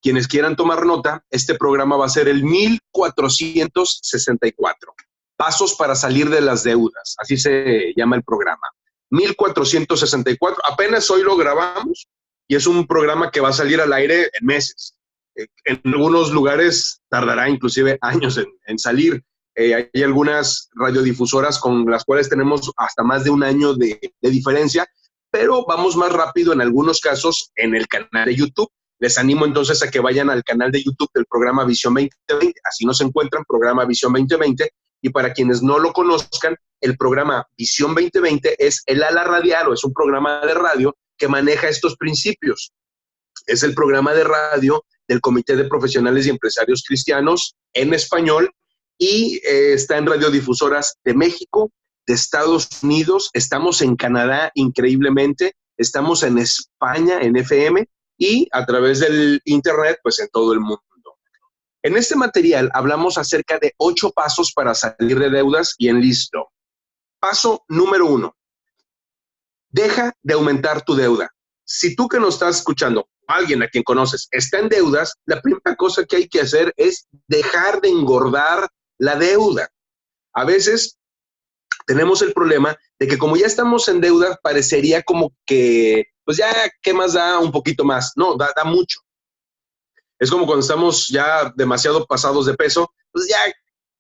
Quienes quieran tomar nota, este programa va a ser el 1464. Pasos para salir de las deudas, así se llama el programa. 1464, apenas hoy lo grabamos y es un programa que va a salir al aire en meses. En algunos lugares tardará inclusive años en salir. Hay algunas radiodifusoras con las cuales tenemos hasta más de un año de diferencia, pero vamos más rápido en algunos casos en el canal de YouTube. Les animo entonces a que vayan al canal de YouTube del programa Visión 2020, así nos encuentran, programa Visión 2020, y para quienes no lo conozcan, el programa Visión 2020 es el ala radial, o es un programa de radio que maneja estos principios. Es el programa de radio del Comité de Profesionales y Empresarios Cristianos en español, y está en radiodifusoras de México, de Estados Unidos, estamos en Canadá increíblemente, estamos en España en FM y a través del internet pues en todo el mundo. En este material hablamos acerca de 8 pasos para salir de deudas y enlisto. Paso número 1. Deja de aumentar tu deuda. Si tú que nos estás escuchando, alguien a quien conoces, está en deudas, la primera cosa que hay que hacer es dejar de engordar la deuda. A veces tenemos el problema de que como ya estamos en deuda, parecería como que, pues ya, ¿qué más da un poquito más? No, da mucho. Es como cuando estamos ya demasiado pasados de peso, pues ya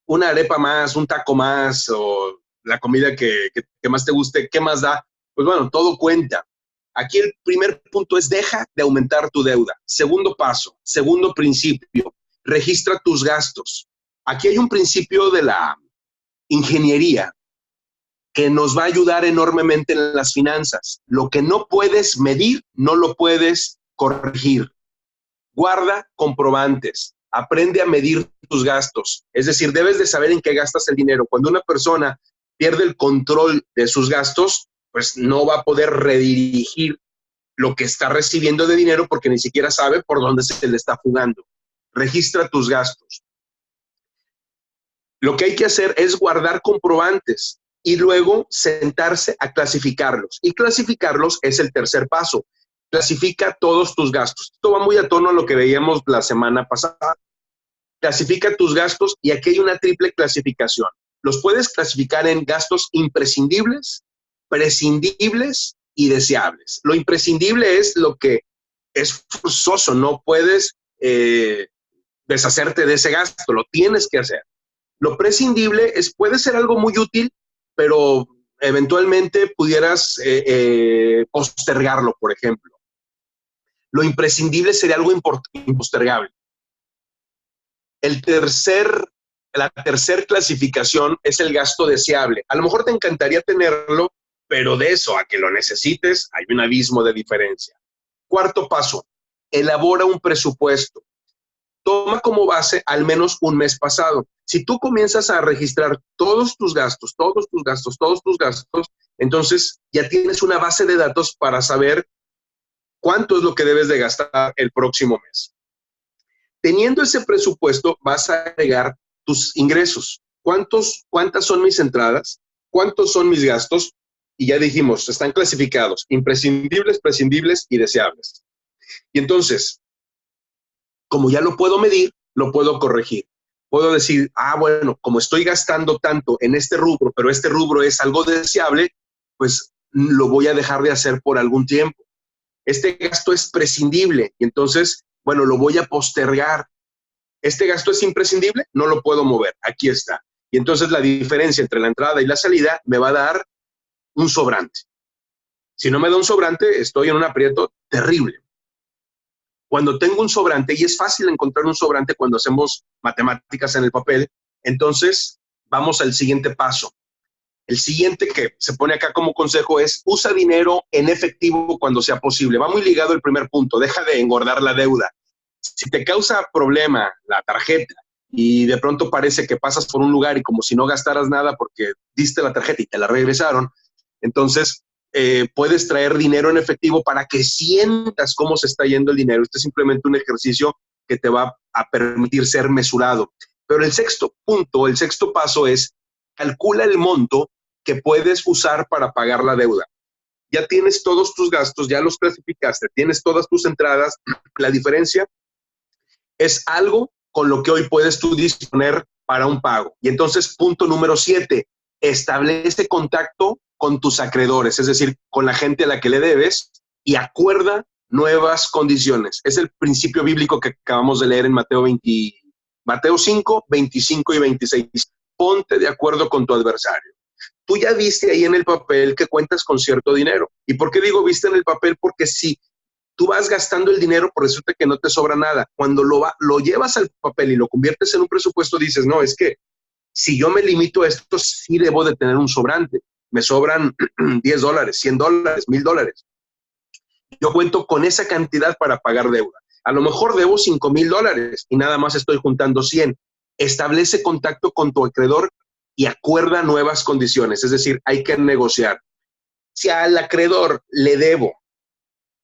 una arepa más, un taco más, o la comida que más te guste, ¿qué más da? Pues bueno, todo cuenta. Aquí el primer punto es deja de aumentar tu deuda. Segundo paso, segundo principio, registra tus gastos. Aquí hay un principio de la ingeniería que nos va a ayudar enormemente en las finanzas. Lo que no puedes medir, no lo puedes corregir. Guarda comprobantes, aprende a medir tus gastos. Es decir, debes de saber en qué gastas el dinero. Cuando una persona pierde el control de sus gastos, pues no va a poder redirigir lo que está recibiendo de dinero porque ni siquiera sabe por dónde se le está fugando. Registra tus gastos. Lo que hay que hacer es guardar comprobantes y luego sentarse a clasificarlos. Y clasificarlos es el tercer paso. Clasifica todos tus gastos. Esto va muy a tono a lo que veíamos la semana pasada. Clasifica tus gastos y aquí hay una triple clasificación. Los puedes clasificar en gastos imprescindibles, prescindibles y deseables. Lo imprescindible es lo que es forzoso, no puedes deshacerte de ese gasto, lo tienes que hacer. Lo prescindible puede ser algo muy útil, pero eventualmente pudieras postergarlo, por ejemplo. Lo imprescindible sería algo impostergable. La tercer clasificación es el gasto deseable. A lo mejor te encantaría tenerlo, pero de eso a que lo necesites hay un abismo de diferencia. Cuarto paso, elabora un presupuesto. Toma como base al menos un mes pasado. Si tú comienzas a registrar todos tus gastos, entonces ya tienes una base de datos para saber cuánto es lo que debes de gastar el próximo mes. Teniendo ese presupuesto, vas a agregar tus ingresos. ¿Cuántas son mis entradas? ¿Cuántos son mis gastos? Y ya dijimos, están clasificados, imprescindibles, prescindibles y deseables. Y entonces, como ya lo puedo medir, lo puedo corregir. Puedo decir, bueno, como estoy gastando tanto en este rubro, pero este rubro es algo deseable, pues lo voy a dejar de hacer por algún tiempo. Este gasto es prescindible y entonces, bueno, lo voy a postergar. Este gasto es imprescindible, no lo puedo mover, aquí está. Y entonces la diferencia entre la entrada y la salida me va a dar un sobrante. Si no me da un sobrante, estoy en un aprieto terrible. Cuando tengo un sobrante, y es fácil encontrar un sobrante cuando hacemos matemáticas en el papel, entonces vamos al siguiente paso. El siguiente que se pone acá como consejo es usa dinero en efectivo cuando sea posible. Va muy ligado el primer punto, deja de engordar la deuda. Si te causa problema la tarjeta y de pronto parece que pasas por un lugar y como si no gastaras nada porque diste la tarjeta y te la regresaron, entonces puedes traer dinero en efectivo para que sientas cómo se está yendo el dinero. Este es simplemente un ejercicio que te va a permitir ser mesurado. Pero el sexto punto, el sexto paso es calcula el monto que puedes usar para pagar la deuda. Ya tienes todos tus gastos, ya los clasificaste, tienes todas tus entradas. La diferencia es algo con lo que hoy puedes tú disponer para un pago. Y entonces, punto número 7, establece contacto con tus acreedores, es decir, con la gente a la que le debes y acuerda nuevas condiciones. Es el principio bíblico que acabamos de leer en Mateo 5, 25 y 26. Ponte de acuerdo con tu adversario. Tú ya viste ahí en el papel que cuentas con cierto dinero. ¿Y por qué digo viste en el papel? Porque si tú vas gastando el dinero, por resulta que no te sobra nada. Cuando lo llevas al papel y lo conviertes en un presupuesto, dices, no, es que si yo me limito a esto, sí debo de tener un sobrante. Me sobran $10, $100, $1,000. Yo cuento con esa cantidad para pagar deuda. A lo mejor debo $5,000 y nada más estoy juntando 100. Establece contacto con tu acreedor y acuerda nuevas condiciones. Es decir, hay que negociar. Si al acreedor le debo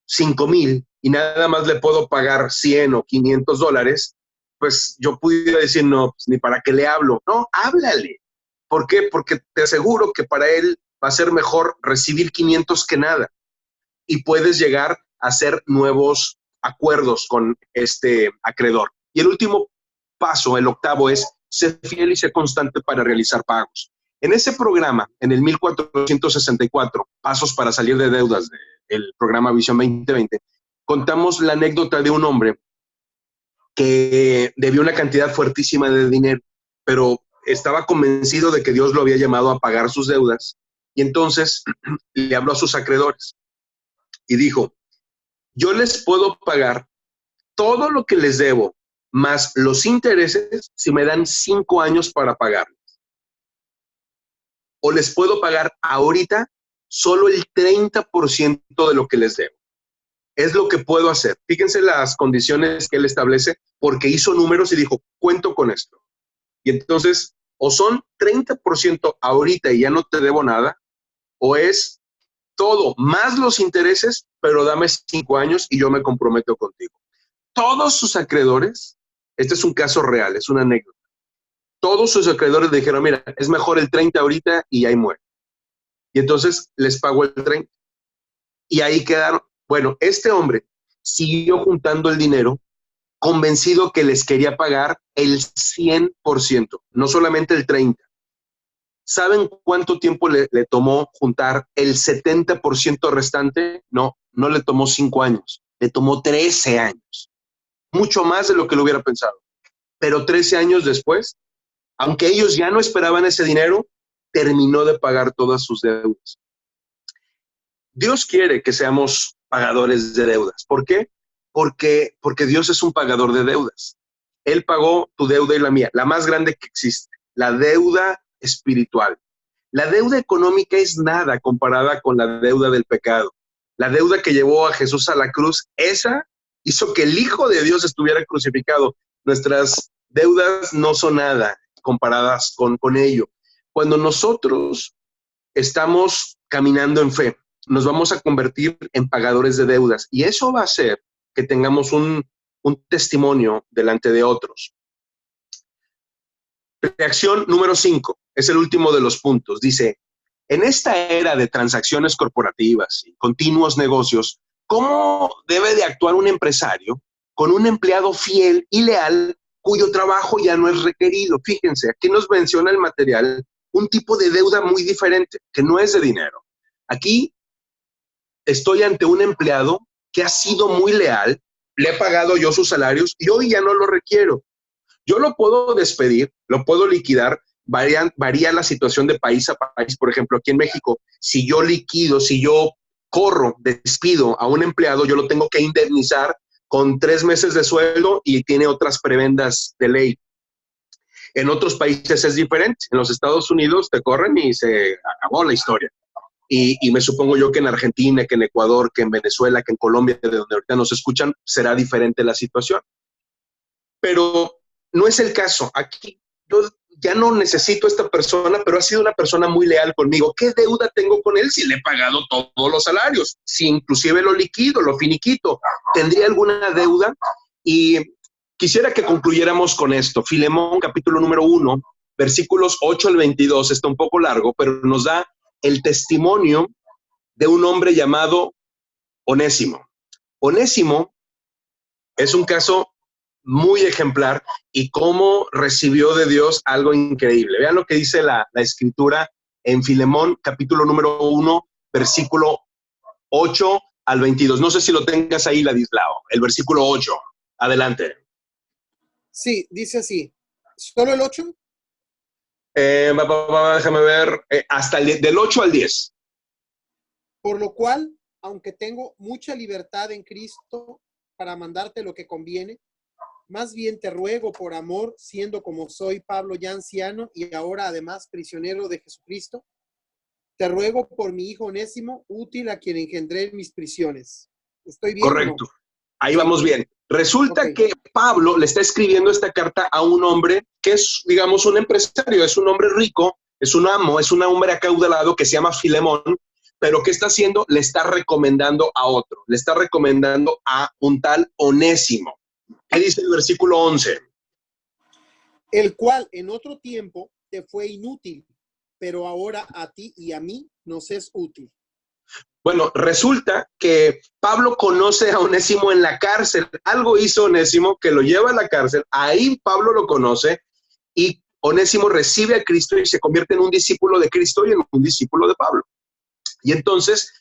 5,000 y nada más le puedo pagar 100 o $500, pues yo pudiera decir, no, pues ni para qué le hablo. No, háblale. ¿Por qué? Porque te aseguro que para él va a ser mejor recibir 500 que nada. Y puedes llegar a hacer nuevos acuerdos con este acreedor. Y el último paso, el octavo, es ser fiel y ser constante para realizar pagos. En ese programa, en el 1464, Pasos para salir de deudas del programa Visión 2020, contamos la anécdota de un hombre que debió una cantidad fuertísima de dinero, pero estaba convencido de que Dios lo había llamado a pagar sus deudas. Y entonces le habló a sus acreedores y dijo, yo les puedo pagar todo lo que les debo, más los intereses, si me dan 5 años para pagar. O les puedo pagar ahorita solo el 30% de lo que les debo. Es lo que puedo hacer. Fíjense las condiciones que él establece, porque hizo números y dijo, cuento con esto. Y entonces, o son 30% ahorita y ya no te debo nada, o es todo, más los intereses, pero dame 5 años y yo me comprometo contigo. Todos sus acreedores, este es un caso real, es una anécdota, todos sus acreedores dijeron, mira, es mejor el 30 ahorita y ahí muere. Y entonces les pagó el 30. Y ahí quedaron. Bueno, este hombre siguió juntando el dinero, convencido que les quería pagar el 100%, no solamente el 30%. ¿Saben cuánto tiempo le tomó juntar el 70% restante? No, no le tomó 5 años, le tomó 13 años. Mucho más de lo que lo hubiera pensado. Pero 13 años después, aunque ellos ya no esperaban ese dinero, terminó de pagar todas sus deudas. Dios quiere que seamos pagadores de deudas. ¿Por qué? Porque Dios es un pagador de deudas. Él pagó tu deuda y la mía, la más grande que existe, la deuda espiritual. La deuda económica es nada comparada con la deuda del pecado. La deuda que llevó a Jesús a la cruz, esa hizo que el Hijo de Dios estuviera crucificado. Nuestras deudas no son nada comparadas con ello. Cuando nosotros estamos caminando en fe, nos vamos a convertir en pagadores de deudas y eso va a hacer que tengamos un testimonio delante de otros. Reacción número 5, es el último de los puntos. Dice, en esta era de transacciones corporativas y continuos negocios, ¿cómo debe de actuar un empresario con un empleado fiel y leal cuyo trabajo ya no es requerido? Fíjense, aquí nos menciona el material un tipo de deuda muy diferente, que no es de dinero. Aquí estoy ante un empleado que ha sido muy leal, le he pagado yo sus salarios y hoy ya no lo requiero. Yo lo puedo despedir, lo puedo liquidar, varía la situación de país a país. Por ejemplo, aquí en México, si yo liquido, si yo corro, despido a un empleado, yo lo tengo que indemnizar con 3 meses de sueldo y tiene otras prebendas de ley. En otros países es diferente. En los Estados Unidos te corren y se acabó la historia. Y me supongo yo que en Argentina, que en Ecuador, que en Venezuela, que en Colombia, de donde ahorita nos escuchan, será diferente la situación. Pero no es el caso. Aquí yo ya no necesito a esta persona, pero ha sido una persona muy leal conmigo. ¿Qué deuda tengo con él si le he pagado todos los salarios? Si inclusive lo liquido, lo finiquito, ¿tendría alguna deuda? Y quisiera que concluyéramos con esto. Filemón, capítulo número 1, versículos 8 al 22, está un poco largo, pero nos da el testimonio de un hombre llamado Onésimo. Onésimo es un caso muy ejemplar y cómo recibió de Dios algo increíble. Vean lo que dice la escritura en Filemón, capítulo número 1, versículo 8 al 22. No sé si lo tengas ahí, Ladislao, el versículo 8. Adelante. Sí, dice así. ¿Solo el 8? Déjame ver, hasta del 8 al 10. Por lo cual, aunque tengo mucha libertad en Cristo para mandarte lo que conviene, más bien te ruego por amor, siendo como soy Pablo ya anciano y ahora además prisionero de Jesucristo, te ruego por mi hijo Onésimo, útil a quien engendré en mis prisiones. ¿Estoy bien? Correcto. ¿No? Ahí vamos bien. Resulta que Pablo le está escribiendo esta carta a un hombre que es, digamos, un empresario, es un hombre rico, es un amo, es un hombre acaudalado que se llama Filemón, pero ¿qué está haciendo? Le está recomendando a otro, le está recomendando a un tal Onésimo. ¿Qué dice el versículo 11? El cual en otro tiempo te fue inútil, pero ahora a ti y a mí nos es útil. Bueno, resulta que Pablo conoce a Onésimo en la cárcel. Algo hizo Onésimo que lo lleva a la cárcel. Ahí Pablo lo conoce y Onésimo recibe a Cristo y se convierte en un discípulo de Cristo y en un discípulo de Pablo. Y entonces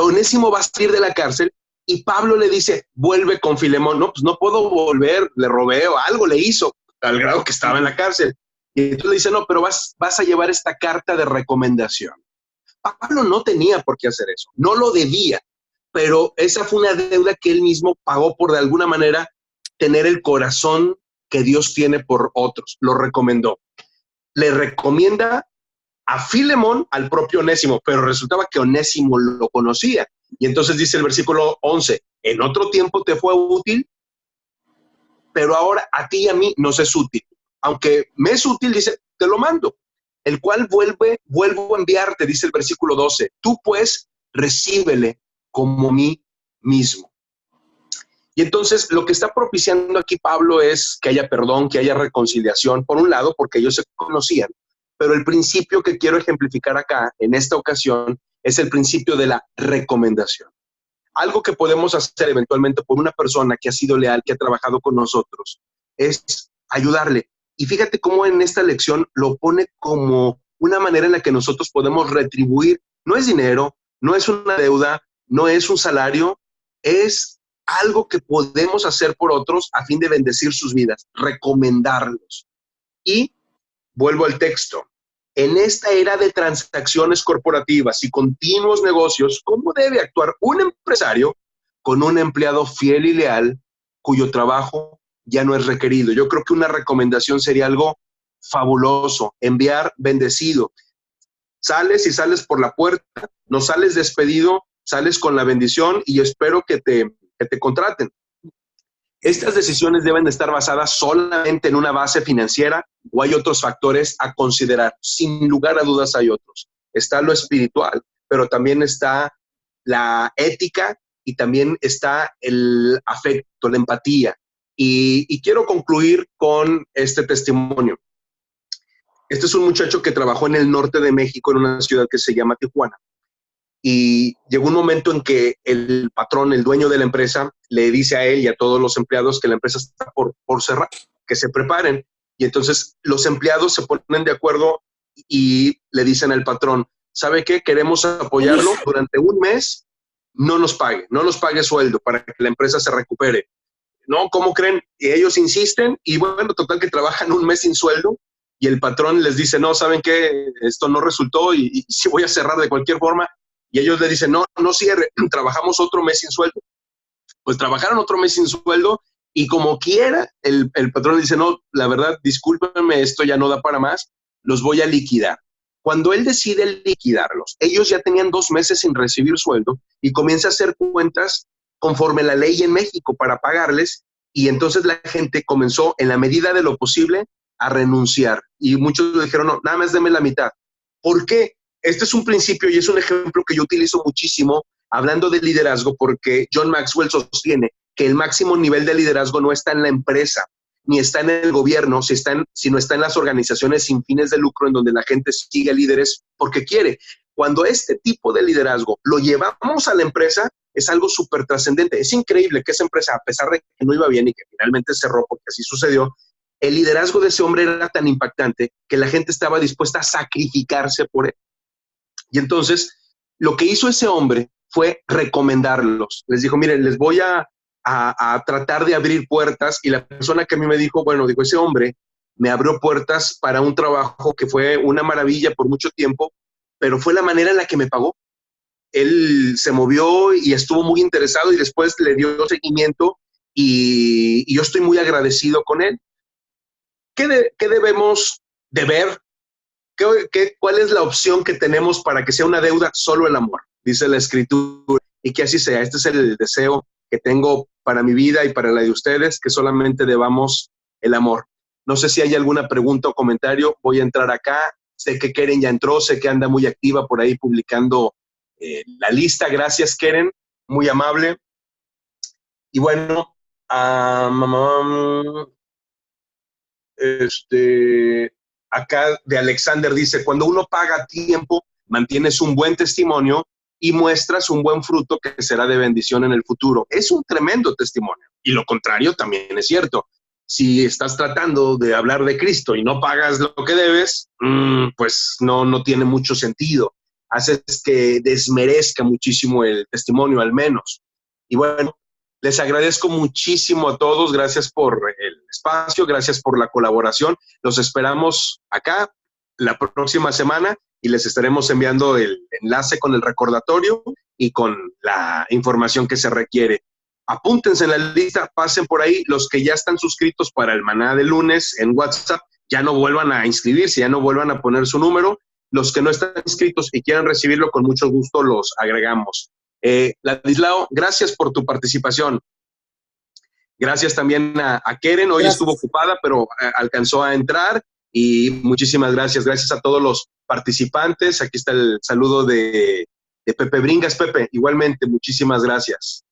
Onésimo va a salir de la cárcel y Pablo le dice, vuelve con Filemón. No, pues no puedo volver, le robé o algo le hizo, al grado que estaba en la cárcel. Y entonces le dice, no, pero vas a llevar esta carta de recomendación. Pablo no tenía por qué hacer eso, no lo debía, pero esa fue una deuda que él mismo pagó por de alguna manera tener el corazón que Dios tiene por otros, lo recomendó. Le recomienda a Filemón al propio Onésimo, pero resultaba que Onésimo lo conocía. Y entonces dice el versículo 11, en otro tiempo te fue útil, pero ahora a ti y a mí nos es útil. Aunque me es útil, dice, te lo mando. El cual vuelvo a enviarte, dice el versículo 12. Tú pues recíbele como mí mismo. Y entonces lo que está propiciando aquí Pablo es que haya perdón, que haya reconciliación, por un lado, porque ellos se conocían, pero el principio que quiero ejemplificar acá, en esta ocasión, es el principio de la recomendación. Algo que podemos hacer eventualmente por una persona que ha sido leal, que ha trabajado con nosotros, es ayudarle. Y fíjate cómo en esta lección lo pone como una manera en la que nosotros podemos retribuir. No es dinero, no es una deuda, no es un salario, es algo que podemos hacer por otros a fin de bendecir sus vidas, recomendarlos. Y vuelvo al texto. En esta era de transacciones corporativas y continuos negocios, ¿cómo debe actuar un empresario con un empleado fiel y leal cuyo trabajo ya no es requerido? Yo creo que una recomendación sería algo fabuloso: enviar bendecido. Sales y sales por la puerta, no sales despedido, sales con la bendición y espero que te contraten. ¿Estas decisiones deben de estar basadas solamente en una base financiera o hay otros factores a considerar? Sin lugar a dudas hay otros. Está lo espiritual, pero también está la ética y también está el afecto, la empatía. Y quiero concluir con este testimonio. Este es un muchacho que trabajó en el norte de México, en una ciudad que se llama Tijuana. Y llegó un momento en que el patrón, el dueño de la empresa, le dice a él y a todos los empleados que la empresa está por cerrar, que se preparen. Y entonces los empleados se ponen de acuerdo y le dicen al patrón: ¿sabe qué? Queremos apoyarlo durante un mes, no nos pague sueldo para que la empresa se recupere. No, ¿cómo creen? Y ellos insisten y bueno, total que trabajan un mes sin sueldo y el patrón les dice: no, ¿saben qué? Esto no resultó y sí voy a cerrar de cualquier forma. Y ellos le dicen: no, no cierre, trabajamos otro mes sin sueldo. Pues trabajaron otro mes sin sueldo y como quiera, el patrón dice: no, la verdad, discúlpenme, esto ya no da para más, los voy a liquidar. Cuando él decide liquidarlos, ellos ya tenían 2 meses sin recibir sueldo y comienza a hacer cuentas conforme la ley en México para pagarles, y entonces la gente comenzó, en la medida de lo posible, a renunciar. Y muchos le dijeron: no, nada más deme la mitad. ¿Por qué? Este es un principio y es un ejemplo que yo utilizo muchísimo hablando de liderazgo, porque John Maxwell sostiene que el máximo nivel de liderazgo no está en la empresa, ni está en el gobierno, sino está en las organizaciones sin fines de lucro, en donde la gente sigue líderes porque quiere. Cuando este tipo de liderazgo lo llevamos a la empresa, es algo súper trascendente. Es increíble que esa empresa, a pesar de que no iba bien y que finalmente cerró, porque así sucedió, el liderazgo de ese hombre era tan impactante que la gente estaba dispuesta a sacrificarse por él. Y entonces, lo que hizo ese hombre fue recomendarlos. Les dijo: miren, les voy a tratar de abrir puertas. Y la persona que a mí me dijo, bueno, dijo, ese hombre me abrió puertas para un trabajo que fue una maravilla por mucho tiempo, pero fue la manera en la que me pagó. Él se movió y estuvo muy interesado y después le dio seguimiento y yo estoy muy agradecido con él. ¿Qué debemos de ver? ¿Cuál es la opción que tenemos para que sea una deuda? Solo el amor, dice la Escritura, y que así sea. Este es el deseo que tengo para mi vida y para la de ustedes, que solamente debamos el amor. No sé si hay alguna pregunta o comentario. Voy a entrar acá. Sé que Keren ya entró, sé que anda muy activa por ahí publicando la lista. Gracias, Keren, muy amable. Y bueno, acá de Alexander dice: cuando uno paga a tiempo, mantienes un buen testimonio y muestras un buen fruto que será de bendición en el futuro. Es un tremendo testimonio. Y lo contrario también es cierto. Si estás tratando de hablar de Cristo y no pagas lo que debes, pues no tiene mucho sentido. Haces que desmerezca muchísimo el testimonio, al menos. Y bueno, les agradezco muchísimo a todos. Gracias por el espacio, gracias por la colaboración. Los esperamos acá la próxima semana y les estaremos enviando el enlace con el recordatorio y con la información que se requiere. Apúntense en la lista, pasen por ahí. Los que ya están suscritos para el maná de lunes en WhatsApp, ya no vuelvan a inscribirse, ya no vuelvan a poner su número. Los que no están inscritos y quieran recibirlo, con mucho gusto los agregamos. Ladislao, gracias por tu participación. Gracias también a Keren, hoy estuvo ocupada, pero alcanzó a entrar, y muchísimas gracias. Gracias a todos los participantes. Aquí está el saludo de Pepe Bringas. Pepe, igualmente, muchísimas gracias.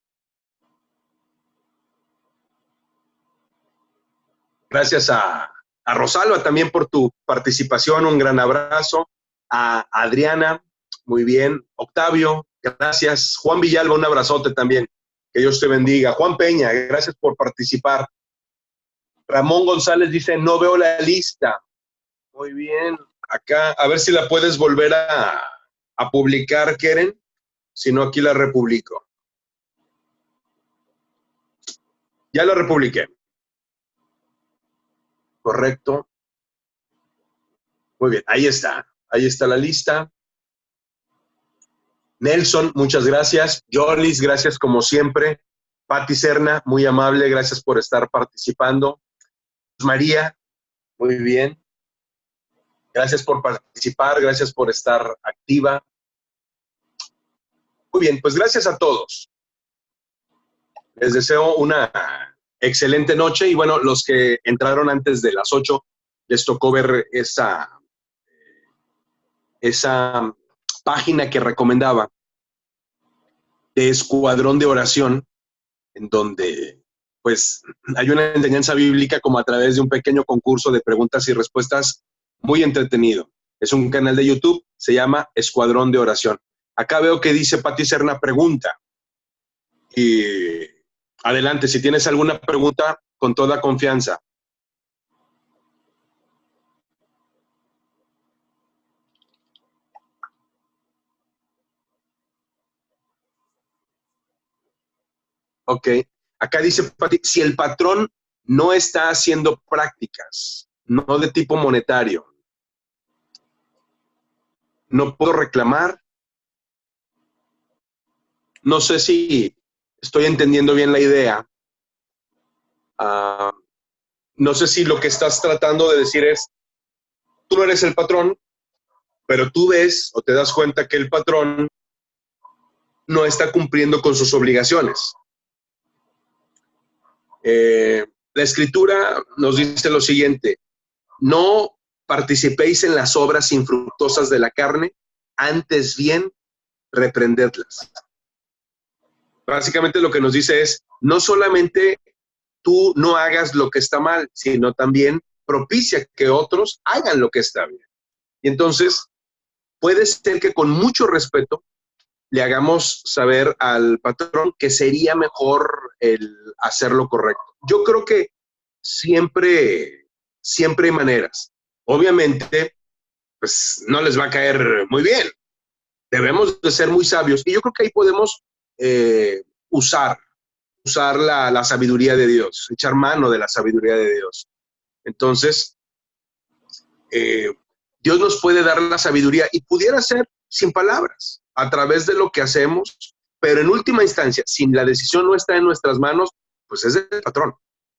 Gracias a Rosalba también por tu participación, un gran abrazo. A Adriana, muy bien. Octavio, gracias. Juan Villalba, un abrazote también. Que Dios te bendiga. Juan Peña, gracias por participar. Ramón González dice: no veo la lista. Muy bien. Acá, a ver si la puedes volver a publicar, Keren. Si no, aquí la republico. Ya la republiqué. Correcto. Muy bien, ahí está. Ahí está la lista. Nelson, muchas gracias. Jolis, gracias como siempre. Pati Serna, muy amable, gracias por estar participando. María, muy bien. Gracias por participar, gracias por estar activa. Muy bien, pues gracias a todos. Les deseo una excelente noche y bueno, los que entraron antes de las 8, les tocó ver esa página que recomendaba de Escuadrón de Oración, en donde pues hay una enseñanza bíblica como a través de un pequeño concurso de preguntas y respuestas muy entretenido. Es un canal de YouTube, se llama Escuadrón de Oración. Acá veo que dice Pati Serna pregunta. Y adelante, si tienes alguna pregunta, con toda confianza. Ok. Acá dice Pati, si el patrón no está haciendo prácticas, no de tipo monetario, no puedo reclamar. No sé si estoy entendiendo bien la idea. No sé si lo que estás tratando de decir es, tú no eres el patrón, pero tú ves o te das cuenta que el patrón no está cumpliendo con sus obligaciones. La Escritura nos dice lo siguiente: no participéis en las obras infructuosas de la carne, antes bien reprendedlas. Básicamente lo que nos dice es, no solamente tú no hagas lo que está mal, sino también propicia que otros hagan lo que está bien. Y entonces, puede ser que con mucho respeto le hagamos saber al patrón que sería mejor el hacer lo correcto. Yo creo que siempre hay maneras. Obviamente, pues no les va a caer muy bien. Debemos de ser muy sabios. Y yo creo que ahí podemos usar la sabiduría de Dios, echar mano de la sabiduría de Dios. Entonces, Dios nos puede dar la sabiduría y pudiera ser sin palabras, a través de lo que hacemos, pero en última instancia, si la decisión no está en nuestras manos, pues es del patrón.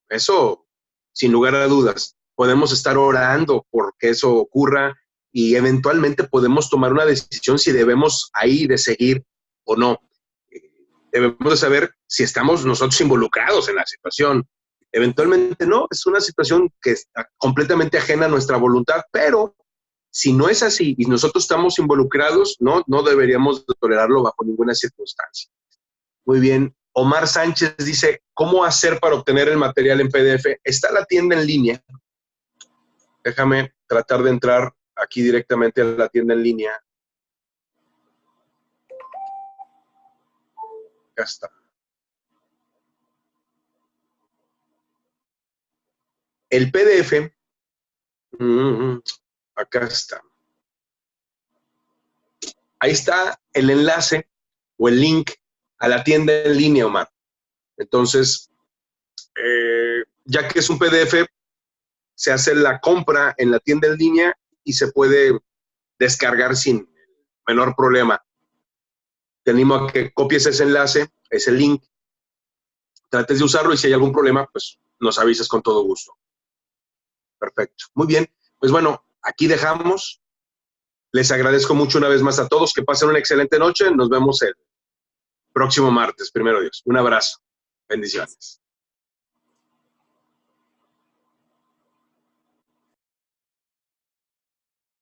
Eso, sin lugar a dudas, podemos estar orando porque eso ocurra y eventualmente podemos tomar una decisión si debemos ahí de seguir o no. Debemos de saber si estamos nosotros involucrados en la situación. Eventualmente no, es una situación que está completamente ajena a nuestra voluntad, pero si no es así y nosotros estamos involucrados, no deberíamos de tolerarlo bajo ninguna circunstancia. Muy bien. Omar Sánchez dice, ¿cómo hacer para obtener el material en PDF? Está la tienda en línea. Déjame tratar de entrar aquí directamente a la tienda en línea. Acá está. El PDF, acá está. Ahí está el enlace o el link a la tienda en línea, Omar. Entonces, ya que es un PDF, se hace la compra en la tienda en línea y se puede descargar sin menor problema. Te animo a que copies ese enlace, ese link, trates de usarlo y si hay algún problema, pues nos avisas con todo gusto. Perfecto. Muy bien. Pues bueno, aquí dejamos. Les agradezco mucho una vez más a todos. Que pasen una excelente noche. Nos vemos el próximo martes, primero Dios. Un abrazo. Bendiciones.